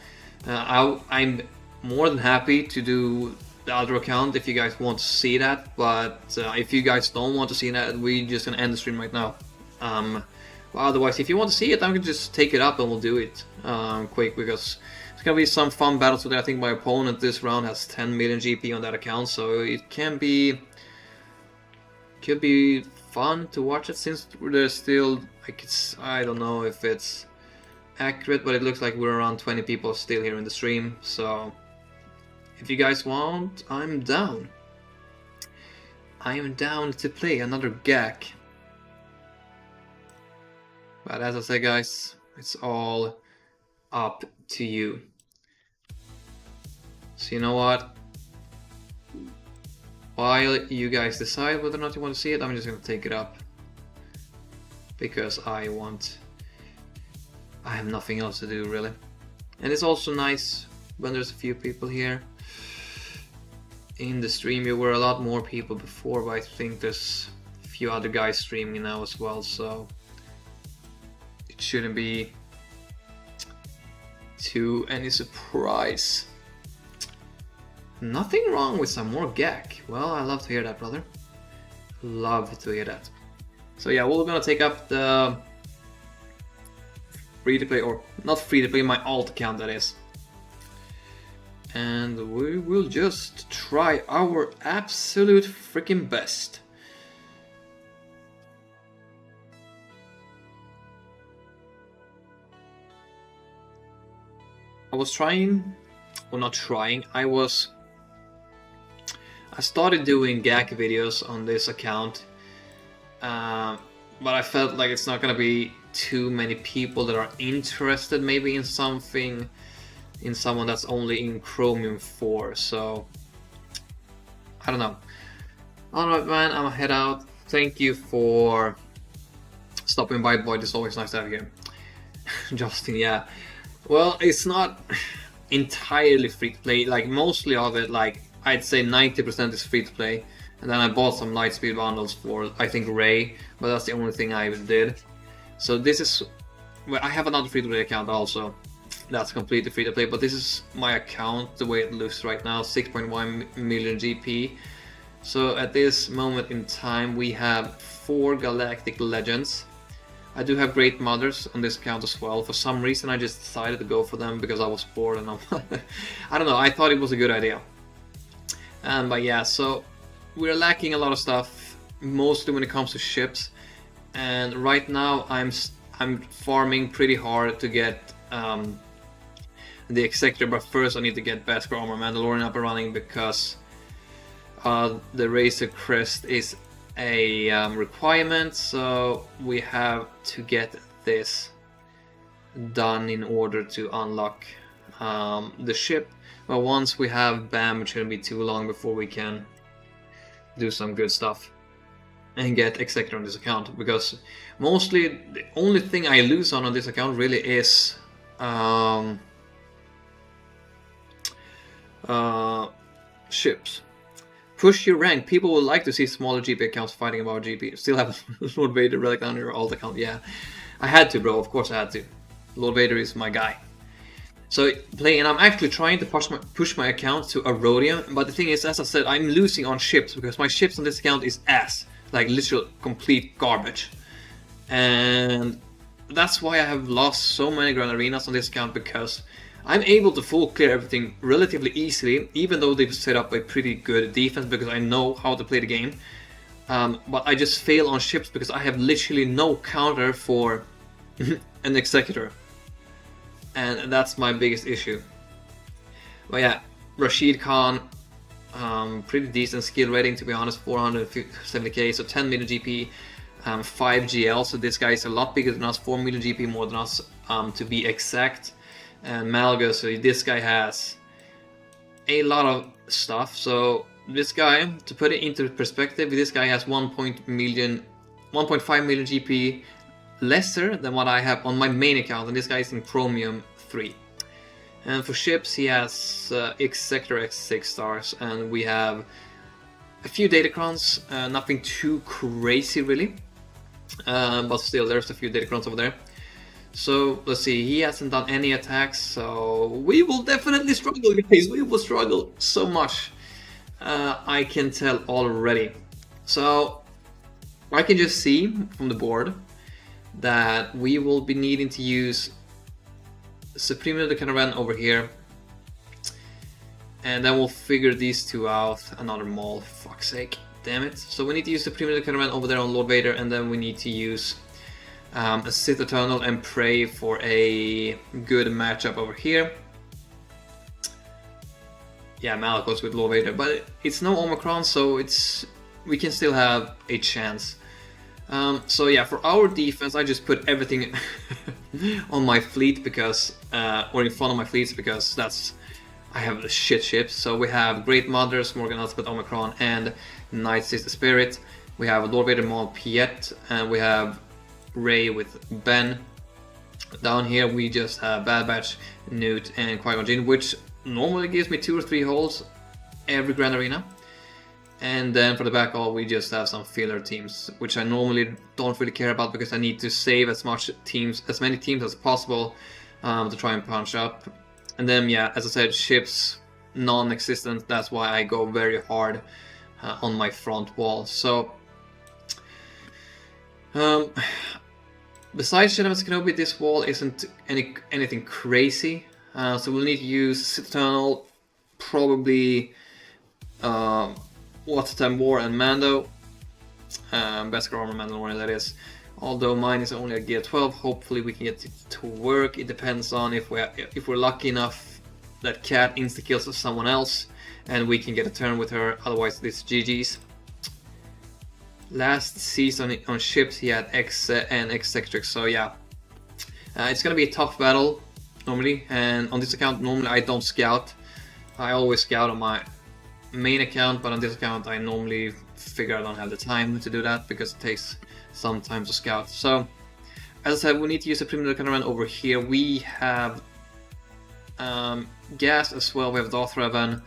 I'm more than happy to do the other account if you guys want to see that, but if you guys don't want to see that, we're just gonna end the stream right now. Well, otherwise, if you want to see it, I'm gonna just take it up and we'll do it quick, because it's gonna be some fun battles today. I think my opponent this round has 10 million GP on that account, so it could be fun to watch it, since there's still, like, I don't know if it's accurate, but it looks like we're around 20 people still here in the stream. So if you guys want, I'm down. I am down to play another GAC. But as I said, guys, it's all up to you. So you know what? While you guys decide whether or not you want to see it, I'm just gonna take it up. Because I have nothing else to do, really. And it's also nice when there's a few people here. In the stream, there were a lot more people before, but I think there's a few other guys streaming now as well, so it shouldn't be to any surprise. Nothing wrong with some more GAC. Well, I love to hear that, brother. Love to hear that. So yeah, we're gonna take up the free-to-play, or not free-to-play, my alt account, that is. And we will just try our absolute freaking best. I was trying, or not trying, I started doing GAC videos on this account, but I felt like it's not gonna be too many people that are interested maybe in something, in someone that's only in Chromium 4, so I don't know. Alright, man, I'm gonna head out. Thank you for stopping by, boy. It's always nice to have you. Justin, yeah. Well, it's not entirely free to play. Like, mostly of it, like, I'd say 90% is free to play. And then I bought some Lightspeed bundles for, I think, Ray, but that's the only thing I did. So this is, well, I have another free to play account also. That's completely free to play, but this is my account, the way it looks right now, 6.1 million GP. So at this moment in time, we have 4 Galactic Legends. I do have Great Mothers on this account as well. For some reason, I just decided to go for them because I was bored and I don't know, I thought it was a good idea. But yeah, so we're lacking a lot of stuff, mostly when it comes to ships. And right now, I'm farming pretty hard to get the Executor, but first I need to get Beskar Armor Mandalorian up and running, because the Razor Crest is a requirement, so we have to get this done in order to unlock the ship. But once we have BAM, it shouldn't be too long before we can do some good stuff and get Executor on this account, because mostly the only thing I lose on this account really is ships. Push your rank. People would like to see smaller GP accounts fighting about GP. Still have Lord Vader Relic on your alt account. Yeah, I had to, bro. Of course I had to. Lord Vader is my guy. So and I'm actually trying to push my account to a Rhodium, but the thing is, as I said, I'm losing on ships because my ships on this account is ass, like literal complete garbage, and that's why I have lost so many Grand Arenas on this account, because I'm able to full clear everything relatively easily, even though they've set up a pretty good defense because I know how to play the game. But I just fail on ships because I have literally no counter for an Executor. And that's my biggest issue. But yeah, Rashid Khan, Pretty decent skill rating, to be honest, 470k, so 10 million GP, 5 GL, so this guy is a lot bigger than us, 4 million GP more than us, to be exact. And Malicos, so this guy has a lot of stuff. So this guy, to put it into perspective, this guy has 1.5 million GP lesser than what I have on my main account, and this guy is in Chromium 3. And for ships, he has X Sector X 6 stars, and we have a few Datacrons, nothing too crazy really, but still there's a few Datacrons over there. So let's see, he hasn't done any attacks, so we will definitely struggle, guys. We will struggle so much. I can tell already. So I can just see from the board that we will be needing to use Supreme Leader Caravan over here, and then we'll figure these two out. Another Maul, fuck's sake, damn it. So we need to use Supreme Leader Caravan over there on Lord Vader, and then we need to use a Sith Eternal and pray for a good matchup over here. Yeah, Malicos with Lord Vader, but it's no Omicron, so we can still have a chance. So yeah, for our defense, I just put everything on my fleet because, or in front of my fleets, because I have the shit ships. So we have Great Mother, Morgan Elspeth, Omicron, and Night Sister Spirit. We have Lord Vader, Maul, Piet, and we have Rey with Ben. Down here we just have Bad Batch, Newt, and Qui-Gon Jinn, which normally gives me 2 or 3 holes every Grand Arena. And then for the back all, we just have some filler teams, which I normally don't really care about because I need to save as many teams as possible to try and punch up. And then yeah, as I said, ships non-existent. That's why I go very hard on my front wall. So besides Genesis Kenobi, this wall isn't anything crazy. So we'll need to use Sith Eternal, probably Watertime War and Mando, Beskar Armor Mandalorian that is. Although mine is only a gear 12, hopefully we can get it to work. It depends on if we're lucky enough that Cat insta-kills someone else and we can get a turn with her, otherwise this GG's. Last season on ships he had X and X Sectrix, so yeah. It's gonna be a tough battle normally, and on this account normally I don't scout. I always scout on my main account, but on this account I normally figure I don't have the time to do that because it takes some time to scout. So as I said, we need to use a Primitive Caravan over here. We have Gas as well, we have Darth Revan,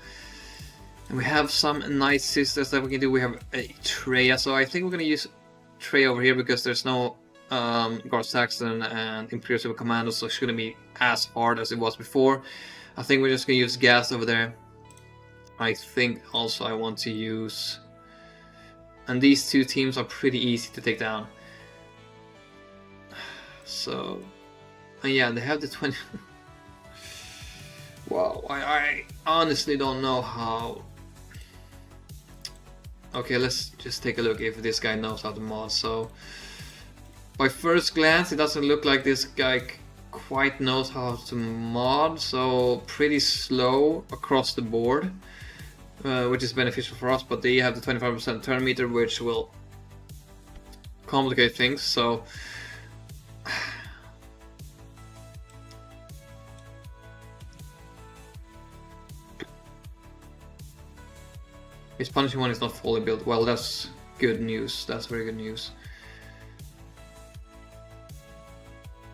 and we have some Night Sisters that we can do. We have a Traya, so I think we're gonna use Traya over here because there's no Garth Saxon and Imperial Super Commando, so it shouldn't be as hard as it was before. I think we're just gonna use Gas over there. I think also I want to use, and these two teams are pretty easy to take down. So, yeah, they have the 20. Wow, I honestly don't know how. Okay, let's just take a look if this guy knows how to mod. So, by first glance, it doesn't look like this guy quite knows how to mod. So, pretty slow across the board. Which is beneficial for us, but they have the 25% turn meter, which will complicate things. So his punishing one is not fully built. Well, that's good news. That's very good news.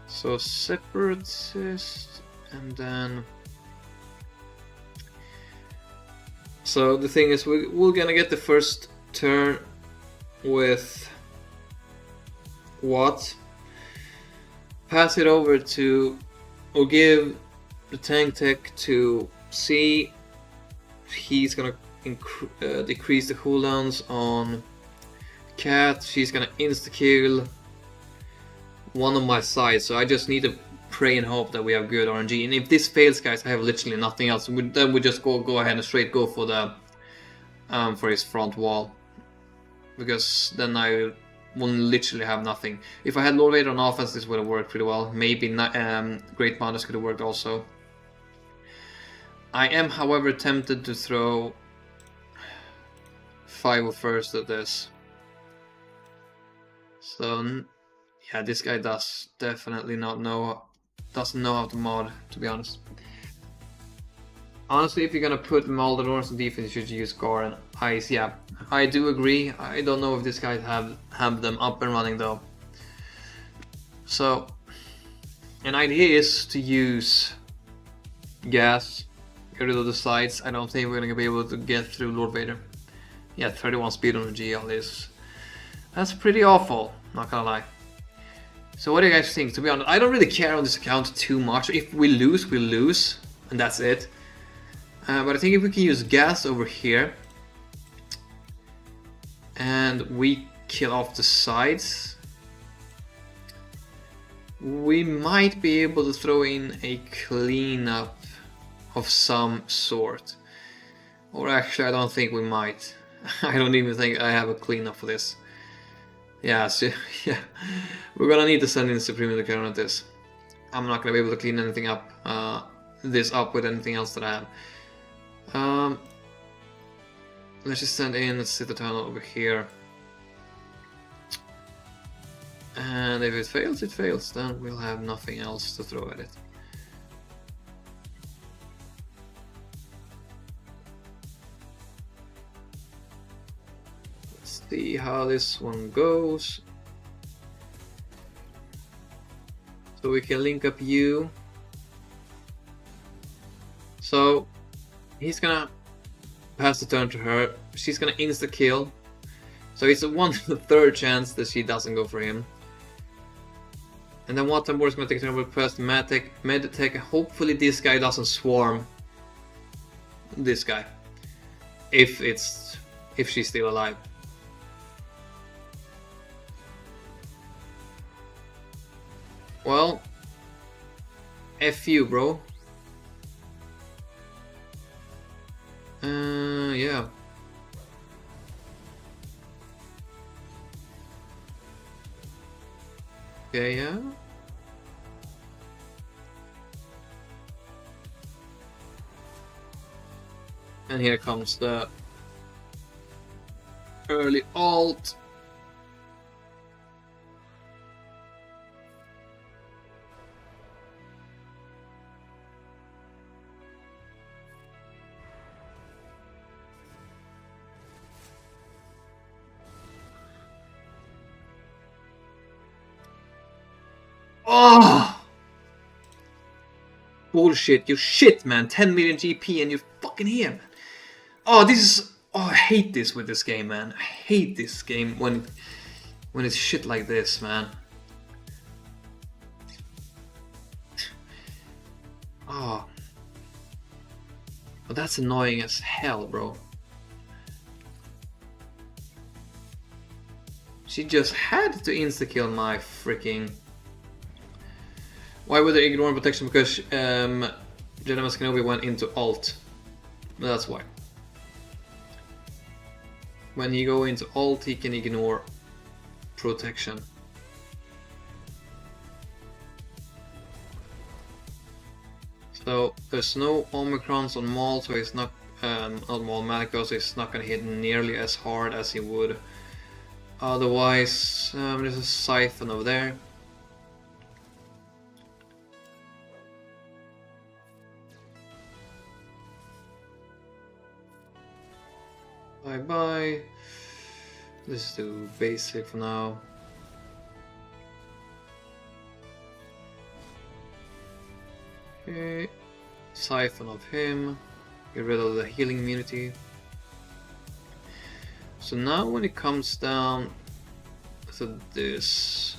So Separatist, and then. So the thing is, we're gonna get the first turn with what? Pass it over to, or give the tank tech to C. He's gonna decrease the cooldowns on Cat. She's gonna insta-kill one of my sides. So I just need to pray and hope that we have good RNG, and if this fails, guys, I have literally nothing else. Then we just go ahead and straight go for the for his front wall, because then I will literally have nothing. If I had Lord Vader on offense, this would have worked pretty well. Maybe Great Mothers could have worked also. I am, however, tempted to throw 5 first at this. So yeah, this guy does definitely doesn't know how to mod, to be honest. Honestly, if you're gonna put Maul on defense, you should use Gar and Ice. Yeah, I do agree. I don't know if this guy have them up and running though. So an idea is to use gas, get rid of the slides. I don't think we're gonna be able to get through Lord Vader. Yeah, 31 speed on the GL that's pretty awful, not gonna lie. So what do you guys think? To be honest, I don't really care on this account too much. If we lose, we lose, and that's it. But I think if we can use gas over here and we kill off the sides, we might be able to throw in a cleanup of some sort. Or actually, I don't think we might. I don't even think I have a cleanup for this. Yeah, so, yeah, we're gonna need to send in Supreme to counter this. I'm not gonna be able to clean anything up, this up with anything else that I have. Let's just send in the Sith Tunnel over here. And if it fails, then we'll have nothing else to throw at it. Let's see how this one goes. So we can link up you. So he's gonna pass the turn to her. She's gonna insta kill. So it's a 1/3 chance that she doesn't go for him. And then Waterboard is gonna take turn with first Meditech. Hopefully this guy doesn't swarm this guy. If she's still alive. Well, F you, bro. Yeah. Okay, yeah. And here comes the early alt. Oh! Bullshit, you shit, man. 10 million GP and you're fucking here, man. Oh, this is... Oh, I hate this with this game, man. I hate this game when it's shit like this, man. Oh. Well, that's annoying as hell, bro. She just had to insta-kill my freaking... Why would they ignore protection? Because Jedi Kenobi went into alt. That's why. When you go into alt, he can ignore protection. So there's no Omicrons on Maul, so it's not Maul Malicos, so it's not gonna hit nearly as hard as he would otherwise. There's a Siphon over there. Bye bye. Let's do basic for now. Okay. Siphon of him. Get rid of the healing immunity. So now when it comes down to this,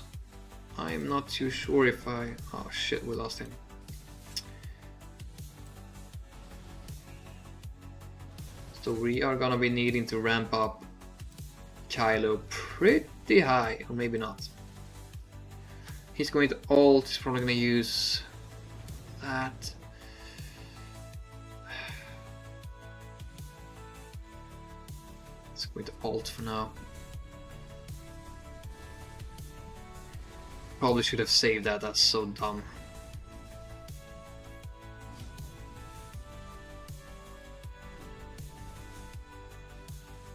I'm not too sure if I... Oh shit, we lost him. So we are gonna be needing to ramp up Kylo pretty high, or maybe not. He's going to ult, he's probably gonna use that. It's going to ult for now. Probably should have saved that, that's so dumb.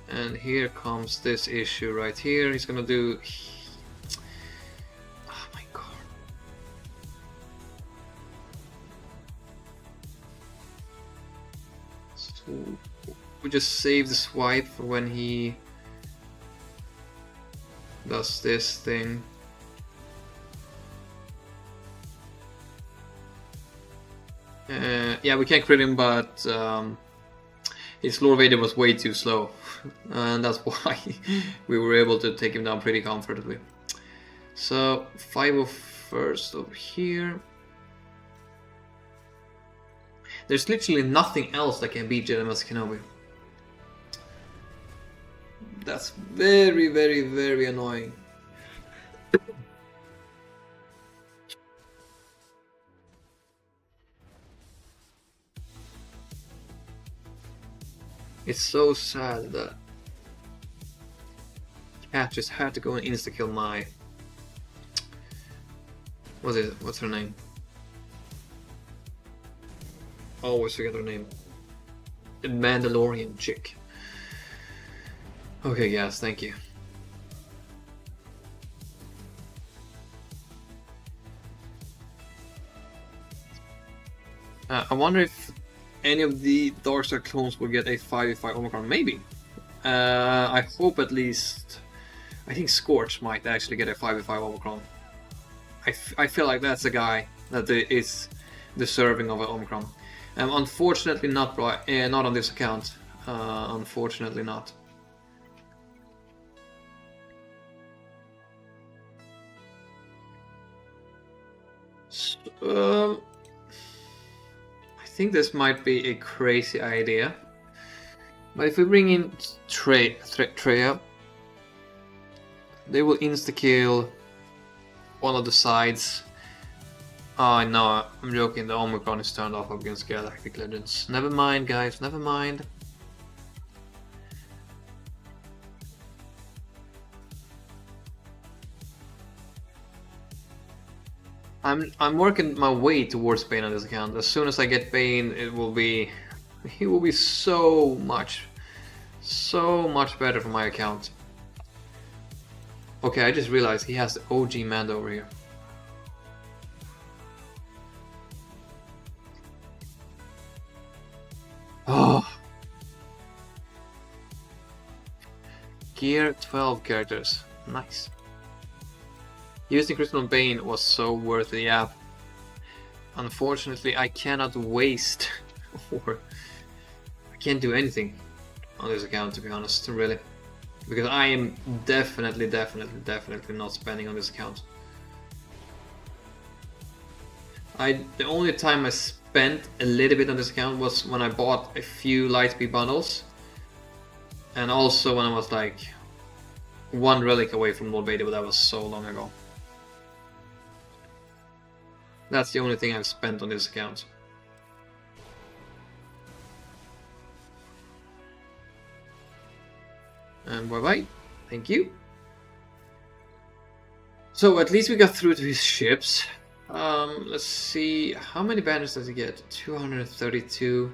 And here comes this issue right here. He's gonna do... Oh my god. So we just save the swipe for when he does this thing. Yeah, we can't crit him, but his Lord Vader was way too slow, and that's why we were able to take him down pretty comfortably. So 501st over here. There's literally nothing else that can beat Jedi Master Kenobi. That's very, very, very annoying. It's so sad that Cat just had to go and insta-kill my... What's her name? Always forget her name. The Mandalorian chick. Okay, yes, thank you. I wonder if any of the Darkstar clones will get a 5v5 Omicron. Maybe. I hope at least... I think Scorch might actually get a 5v5 Omicron. I feel like that's a guy that is deserving of an Omicron. Unfortunately not on this account. Unfortunately not. So, I think this might be a crazy idea, but if we bring in Treya, they will insta-kill one of the sides. Oh no, I'm joking, the Omicron is turned off against Galactic Legends. Never mind guys, never mind. I'm working my way towards Bane on this account. As soon as I get Bane, he will be so much better for my account. Okay, I just realized he has the OG Mando over here. Oh. Gear 12 characters. Nice. Using Crystal Bane was so worth it, yeah. Unfortunately, I cannot waste or I can't do anything on this account, to be honest, really. Because I am definitely not spending on this account. The only time I spent a little bit on this account was when I bought a few Lightspeed bundles. And also when I was like one relic away from Lord Vader, but that was so long ago. That's the only thing I've spent on this account. And bye bye. Thank you. So at least we got through to his ships. Let's see, how many banners does he get? 232.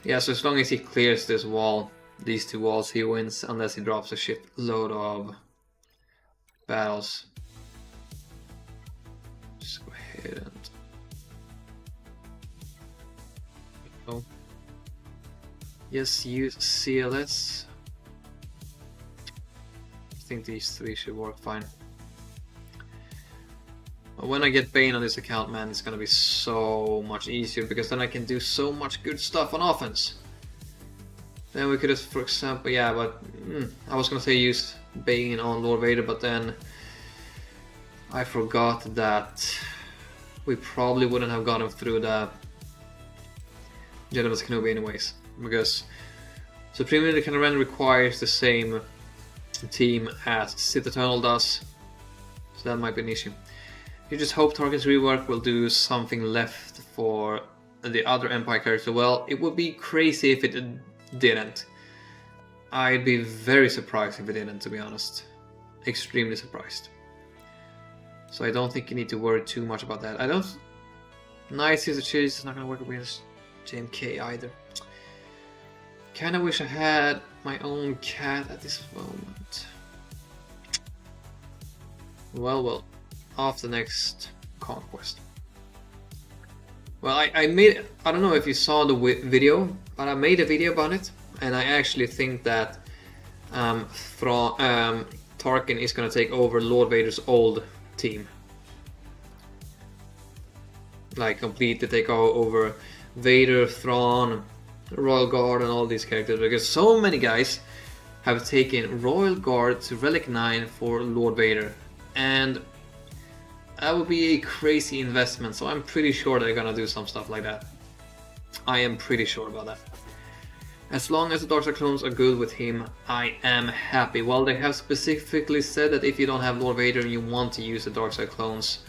Yeah, so as long as he clears this wall, these two walls, he wins, unless he drops a shit load of battles. Just go ahead and... Oh. Yes, use CLS. I think these three should work fine. But when I get Bane on this account, man, it's gonna be so much easier, because then I can do so much good stuff on offense. Then we could just, for example, yeah, but I was gonna say use Bane on Lord Vader, but then I forgot that we probably wouldn't have gotten through that Jedi Master Kenobi anyways, because Supreme Leader Kyber requires the same team as Sith Eternal does, so that might be an issue. You just hope Target's rework will do something left for the other Empire character. Well, it would be crazy if it didn't. I'd be very surprised if it didn't, to be honest. Extremely surprised. So I don't think you need to worry too much about that. I don't... Nice Caesar Cheese is not gonna work against JMK either. Kinda wish I had my own cat at this moment. Well, off the next conquest. Well, I made, I don't know if you saw the video, but I made a video about it, and I actually think that Tarkin is gonna take over Lord Vader's old team. Like, completely take over Vader, Thrawn, Royal Guard, and all these characters, because so many guys have taken Royal Guard to Relic 9 for Lord Vader, and that would be a crazy investment, so I'm pretty sure they're gonna do some stuff like that. I am pretty sure about that. As long as the Dark Side clones are good with him, I am happy. Well, they have specifically said that if you don't have Lord Vader and you want to use the Dark Side clones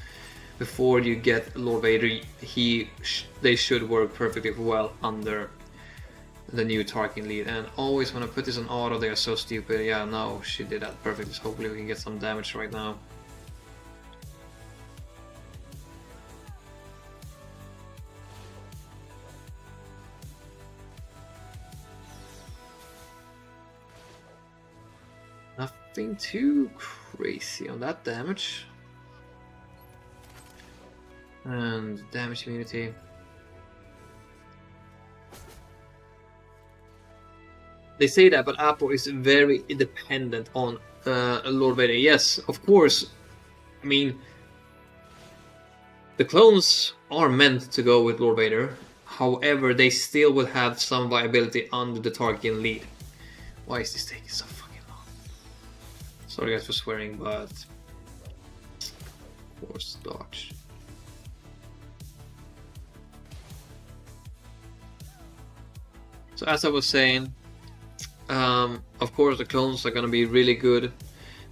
before you get Lord Vader, they should work perfectly well under the new Tarkin lead. And always when I put this on auto, they are so stupid. Yeah, no, she did that perfectly, so hopefully we can get some damage right now. Nothing too crazy on that damage. And damage immunity. They say that, but Apo is very dependent on Lord Vader. Yes, of course. I mean, the clones are meant to go with Lord Vader. However, they still will have some viability under the Tarkin lead. Why is this taking so fucking long? Sorry guys for swearing, but force dodge. So as I was saying, of course the clones are gonna be really good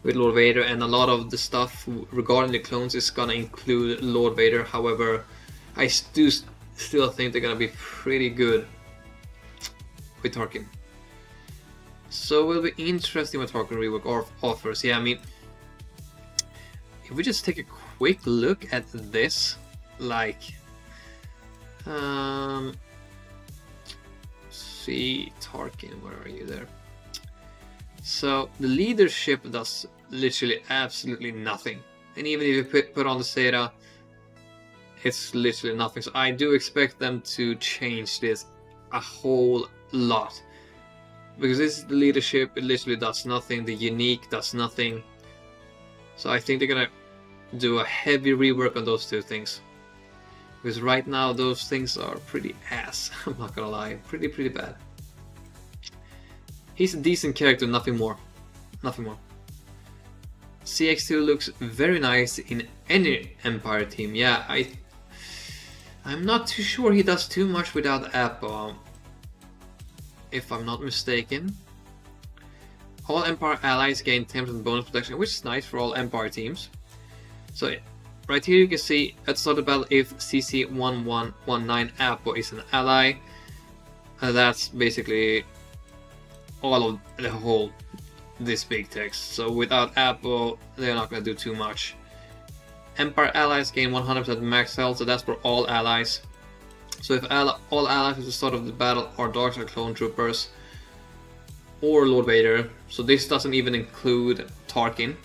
with Lord Vader, and a lot of the stuff regarding the clones is gonna include Lord Vader. However, I do still think they're gonna be pretty good with Tarkin. So it will be interesting what Tarkin rework offers. Yeah, I mean, if we just take a quick look at this, like, see, Tarkin, where are you there? So the leadership does literally absolutely nothing, and even if you put on the Zeta, it's literally nothing. So I do expect them to change this a whole lot, because this is the leadership, it literally does nothing. The unique does nothing. So I think they're gonna do a heavy rework on those two things, because right now those things are pretty ass. I'm not gonna lie, pretty bad. He's a decent character, nothing more. Nothing more. CX2 looks very nice in any Empire team. Yeah, I'm not too sure he does too much without Apo, if I'm not mistaken. All Empire allies gain 10% bonus protection, which is nice for all Empire teams. So right here you can see at the start of the battle, if CC1119 Apo is an ally, that's basically all of the whole this big text. So without Apo, they're not going to do too much. Empire allies gain 100% max health, so that's for all allies. So if all allies at the start of the battle are Darkside clone troopers or Lord Vader, so this doesn't even include Tarkin,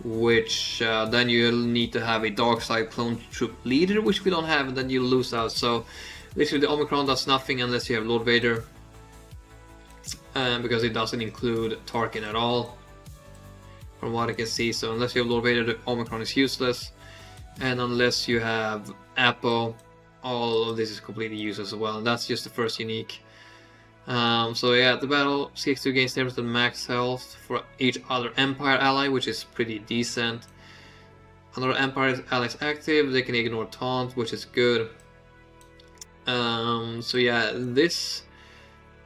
which then you'll need to have a Darkside clone troop leader, which we don't have, and then you lose out. So literally the Omicron does nothing unless you have Lord Vader, because it doesn't include Tarkin at all, from what I can see. So unless you have Lord Vader, the Omicron is useless, and unless you have Apo, all of this is completely useless as well, and that's just the first unique. So yeah, the battle, CX2 gains 10% max health for each other Empire ally, which is pretty decent. Another Empire ally is active, they can ignore taunt, which is good. So yeah, this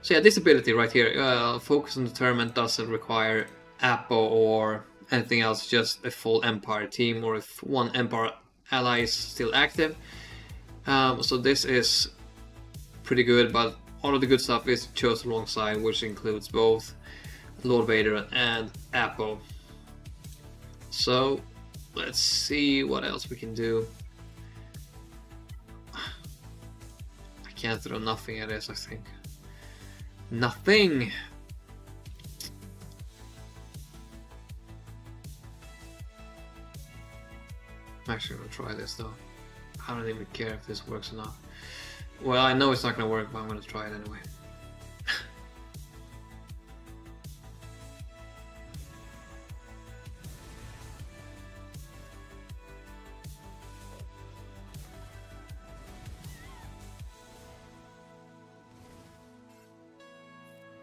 ability right here, focus on deterrent, doesn't require Apo or anything else, just a full Empire team, or if one Empire ally is still active. So this is pretty good, but all of the good stuff is chosen alongside, which includes both Lord Vader and Apo. So let's see what else we can do. I can't throw nothing at this, I think. Nothing! I'm actually gonna try this though. I don't even care if this works or not. Well, I know it's not gonna work, but I'm gonna try it anyway.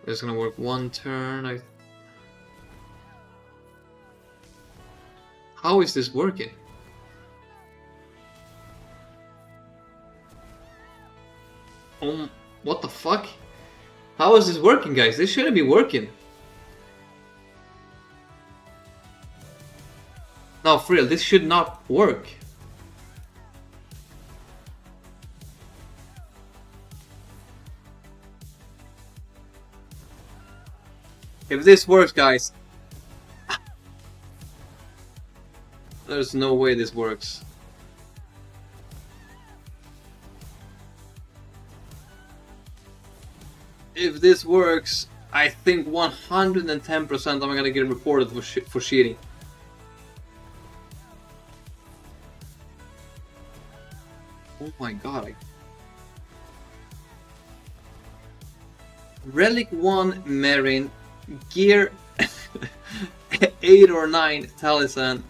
It's gonna work one turn. How is this working? What the fuck? How is this working, guys? This shouldn't be working. No, for real, this should not work. If this works, guys, there's no way this works. If this works, I think 110% I'm gonna get reported for cheating. Oh my god. Relic 1 Marin, Gear 8 or 9 Talisan,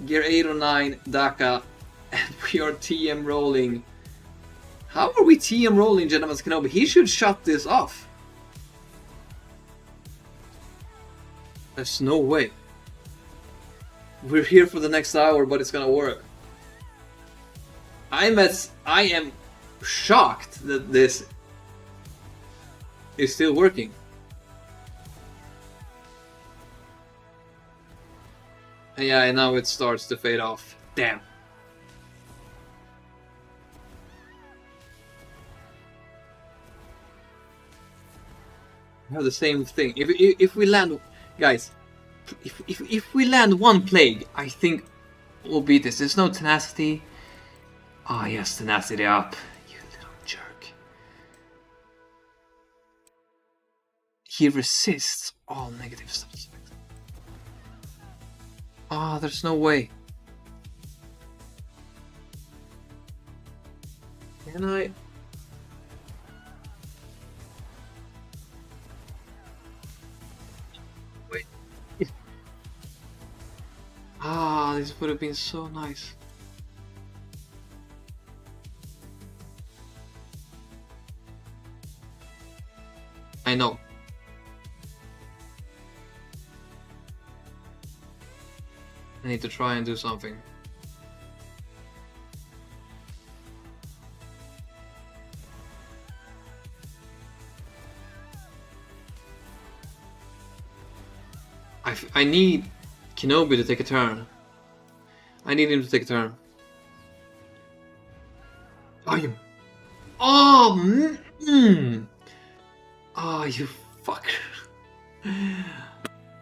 Gear 8 or 9 Daka, and we are TM rolling. How are we TM rolling, Gentleman's Kenobi? He should shut this off. There's no way. We're here for the next hour, but it's gonna work. I am shocked that this is still working. And yeah, and now it starts to fade off. Damn. We have the same thing. If we land, guys, if we land one plague, I think we'll beat this. There's no tenacity. Ah, yes, tenacity up. You little jerk. He resists all negative stuff. Ah, there's no way. Can I? Wait. Ah, this would have been so nice. I know. I need to try and do something. I need Kenobi to take a turn. I need him to take a turn. Oh, oh, you fucker.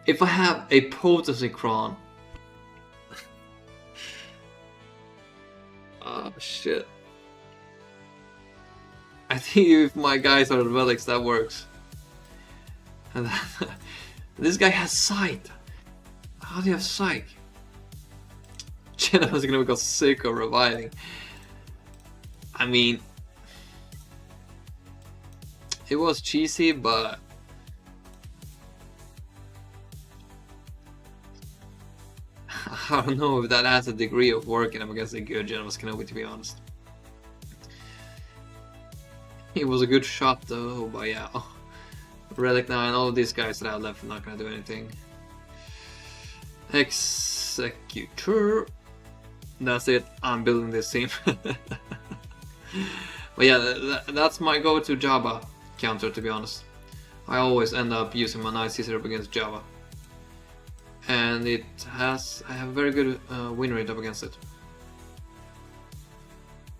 If I have a potency cron. Oh shit. I think if my guys are relics, that works. And this guy has sight. How do you have sight? Jenna was gonna go sick of reviving. I mean, it was cheesy, but I don't know if that has a degree of working up against a good General Kenobi, to be honest. It was a good shot though, but yeah. Relic 9, all of these guys that I have left are not gonna do anything. Executor. That's it, I'm building this team. But yeah, that's my go-to Jabba counter, to be honest. I always end up using my Night Caesar up against Jabba. And I have a very good win rate up against it.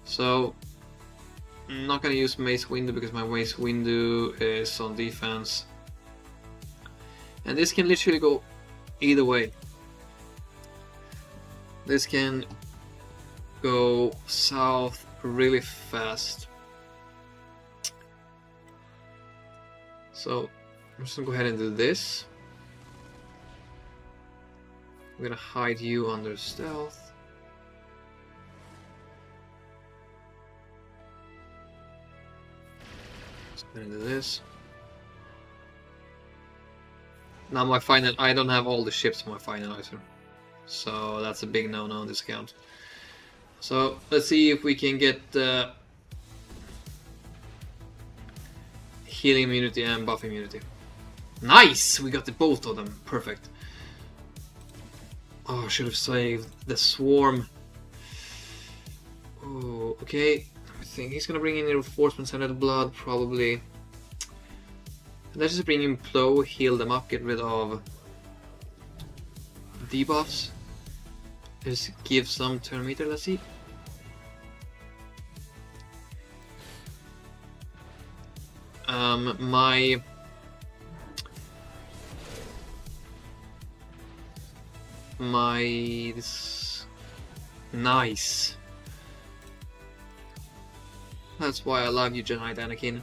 So, I'm not gonna use Mace Windu because my Mace Windu is on defense. And this can literally go either way. This can go south really fast. So, I'm just gonna go ahead and do this. I'm gonna hide you under stealth. I'm gonna do this. Now my final, I don't have all the ships in my finalizer, so that's a big no-no on this account. So let's see if we can get healing immunity and buff immunity. Nice! We got the both of them. Perfect. Oh, I should have saved the swarm. Oh, okay. I think he's gonna bring in reinforcements and blood, probably. Let's just bring in Plow, heal them up, get rid of debuffs. Just give some turn meter, let's see. This nice. That's why I love you, Jedi Anakin,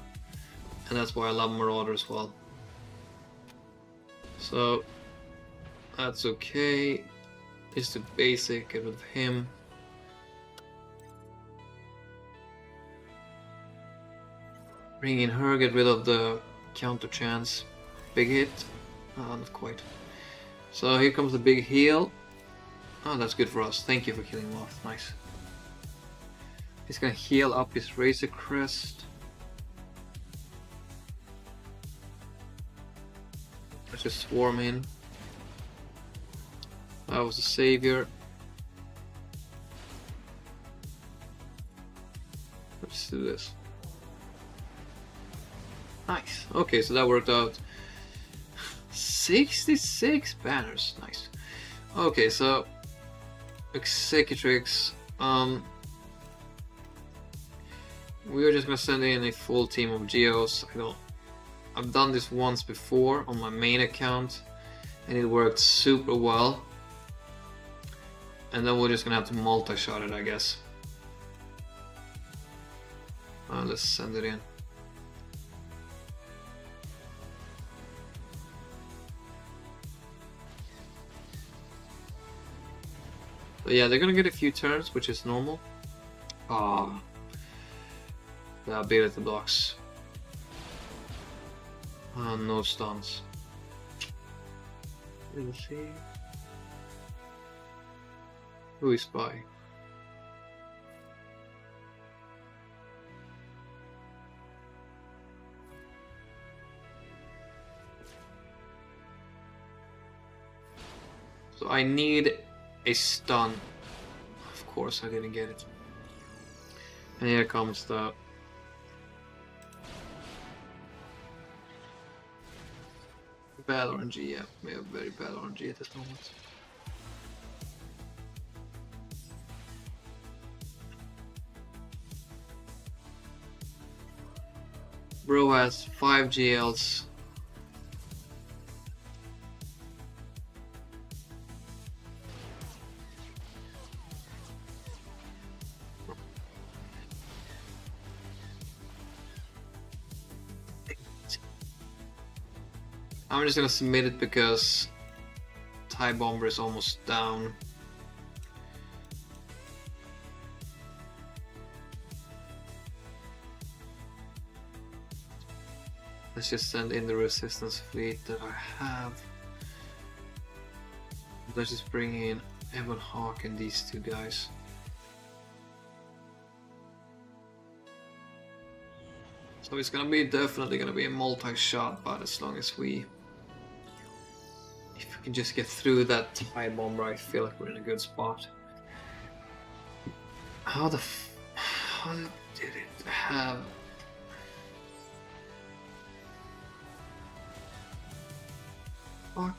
and that's why I love Marauder as well. So that's okay. Just the basic, get rid of him. Bring in her, get rid of the counter chance. Big hit. Not quite. So here comes the big heal. Oh, that's good for us. Thank you for killing him off. Nice. He's gonna heal up his Razor Crest. Let's just swarm in. That was the savior. Let's do this. Nice. Okay, so that worked out. 66 banners. Nice. Okay, so Executrix. We are just gonna send in a full team of Geos. I've done this once before on my main account, and it worked super well. And then we're just gonna have to multi-shot it, I guess. Let's send it in. But yeah, they're gonna get a few turns, which is normal. The ability blocks. No stuns. Let's see. Who is Spy? So I need a stun. Of course I didn't get it. And here comes the bad RNG. Yeah, we have very bad RNG at this moment. Bro has 5 GLs. I'm just gonna submit it because TIE Bomber is almost down. Let's just send in the resistance fleet that I have. Let's just bring in Evan Hawk and these two guys. So it's gonna be definitely gonna be a multi-shot, but as long as if we can just get through that TIE Bomber, I feel like we're in a good spot. How did it have? Fuck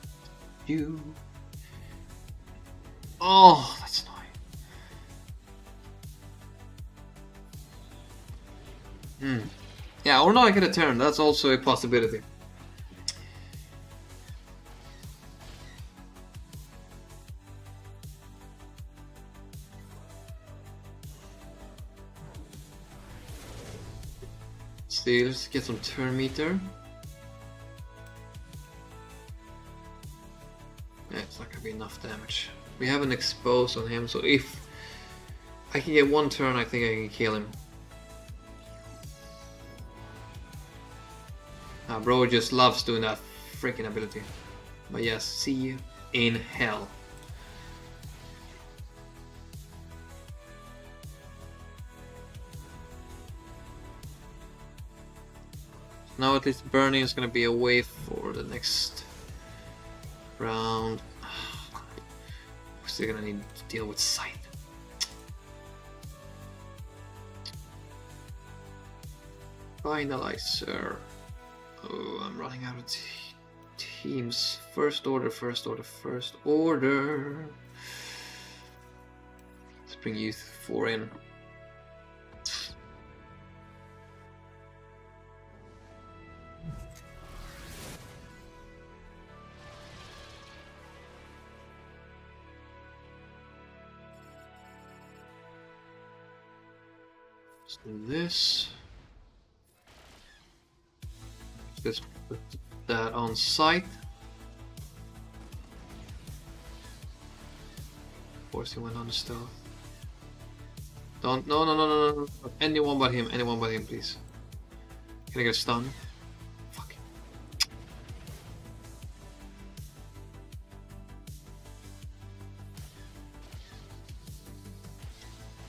you. Oh, that's annoying. Yeah, or not I get a turn, that's also a possibility. Still, let's get some turn meter. Yeah, it's not gonna be enough damage. We have an expose on him, so if I can get one turn, I think I can kill him. Bro just loves doing that freaking ability. But yes, see you in hell. Now at least Burning is gonna be away for the next round. We're still gonna need to deal with Sight. Finalizer. Oh, I'm running out of teams. First order. Let's bring Youth 4 in. Let's do this. Let's put that on Sight. Of course he went on the stealth. Don't, no. Anyone but him, please. Can I get stunned? Fuck.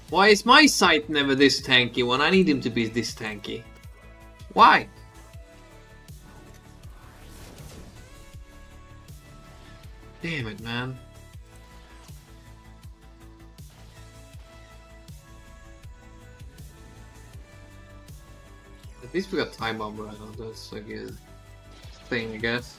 Why is my Sight never this tanky when I need him to be this tanky? Why? Damn it, man. At least we got Time Bomb right now. That's like a thing, I guess.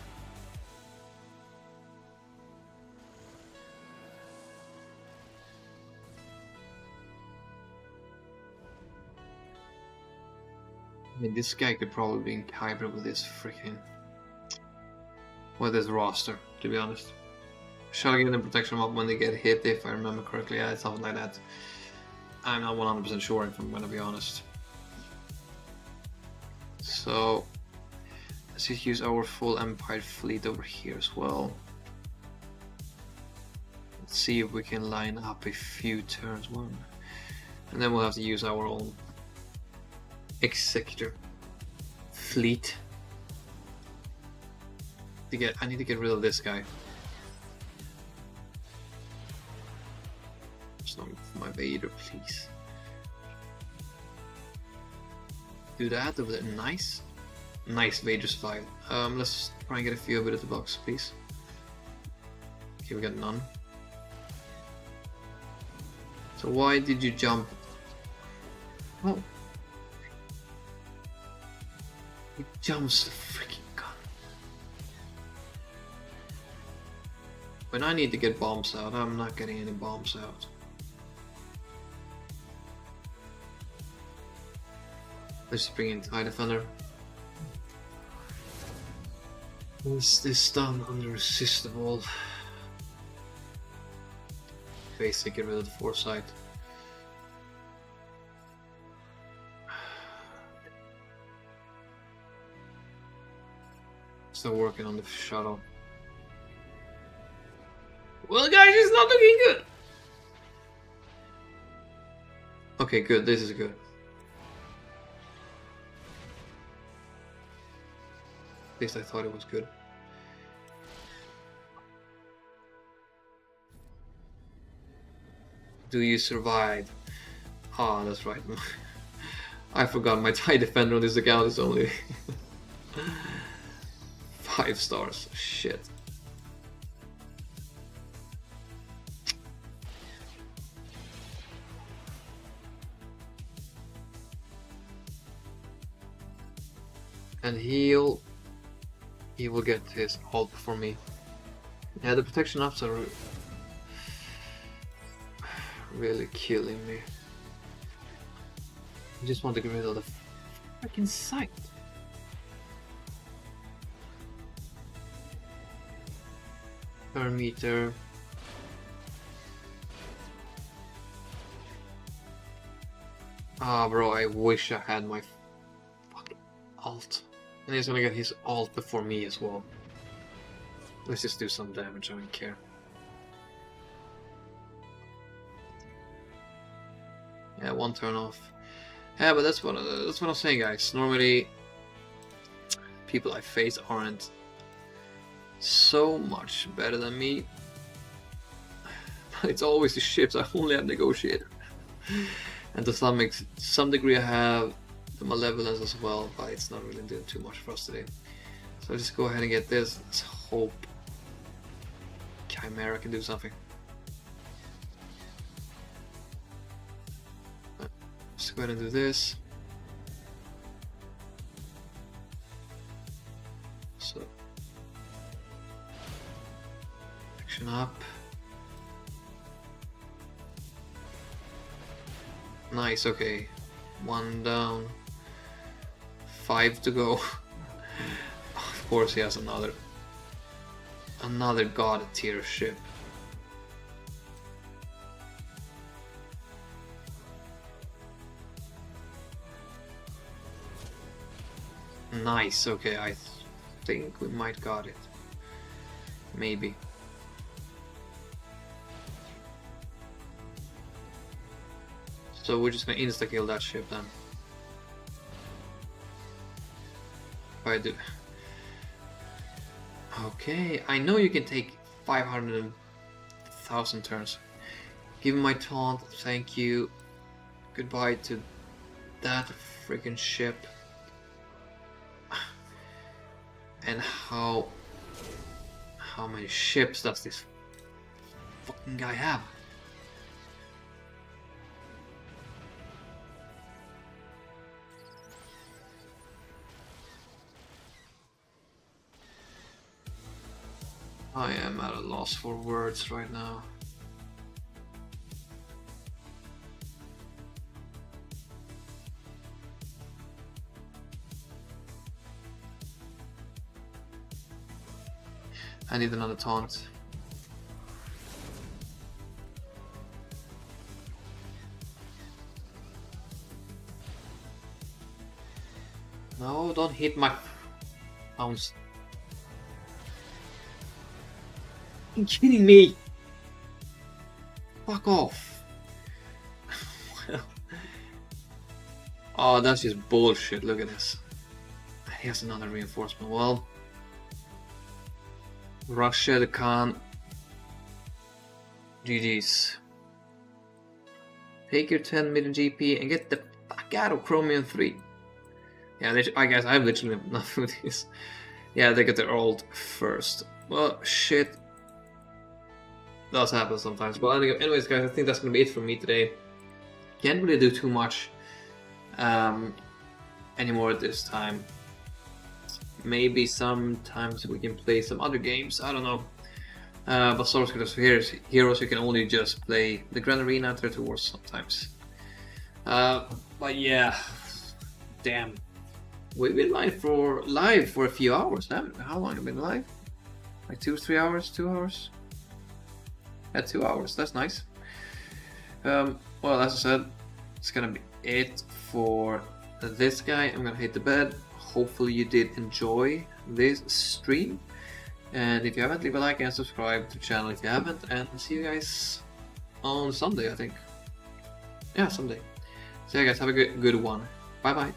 I mean, this guy could probably be in Kyber with this freaking... with this roster, to be honest. Shall I give them protection up when they get hit, if I remember correctly? Yeah, something like that. I'm not 100% sure, if I'm gonna be honest. So, let's just use our full Empire fleet over here as well. Let's see if we can line up a few turns one. And then we'll have to use our own Executor fleet. I need to get rid of this guy. Just not my Vader, please. Do that over there. Nice Vader survive. Let's try and get a few of it at the box, please. Okay, we got none. So why did you jump? Oh, he jumps the freaking gun. When I need to get bombs out, I'm not getting any bombs out. Let's bring in TIE Defender. Is this stun unresistible? Basically get rid of the Foresight. Still working on the shuttle. Well, guys, it's not looking good. Okay, good. This is good. At least I thought it was good. Do you survive? Ah, that's right. I forgot my TIE Defender on this account is only 5 stars. Shit. And he will get his ult before me. Yeah, the protection ups are really killing me. I just want to get rid of the freaking sight. Per meter. Ah, bro, I wish I had my fucking ult. And he's gonna get his ult before me as well. Let's just do some damage, I don't care. Yeah, 1 turn off. Yeah, but that's what I'm saying, guys. Normally, people I face aren't so much better than me. It's always the ships. I only have Negotiator. And to some degree I have the Malevolence as well, but it's not really doing too much for us today. So I'll just go ahead and get this. Let's hope Chimera can do something. Let's go ahead and do this. So action up. Nice, okay. 1 down. 5 to go. Of course he has another god tier ship. Nice, okay, I think we might got it. Maybe. So we're just gonna insta-kill that ship then. If I do. Okay, I know you can take 500,000 turns. Give me my taunt, thank you. Goodbye to that freaking ship. And how many ships does this fucking guy have? I am at a loss for words right now. I need another taunt. No, don't hit my bounce. Are you kidding me? Fuck off. Oh, that's just bullshit. Look at this. He has another reinforcement. Well, Russia, the Khan. GG's. Take your 10 million GP and get the fuck out of Chromium 3. Yeah, I guess I have literally nothing with this. Yeah, they get their ult first. Well, shit. Does happen sometimes. Well, anyways, guys, I think that's gonna be it for me today. Can't really do too much anymore at this time. Maybe sometimes we can play some other games. I don't know. But SoundCloud Heroes, you can only just play the Grand Arena Turtle Wars sometimes. But yeah, damn. We've been live for a few hours, haven't we? How long have we been live? Like 2-3 hours? 2 hours? Yeah, 2 hours. That's nice. Well, as I said, it's gonna be it for this guy. I'm gonna hit the bed. Hopefully you did enjoy this stream. And if you haven't, leave a like and subscribe to the channel if you haven't. And see you guys on Sunday, I think. Yeah, Sunday. So yeah, guys, have a good one. Bye bye.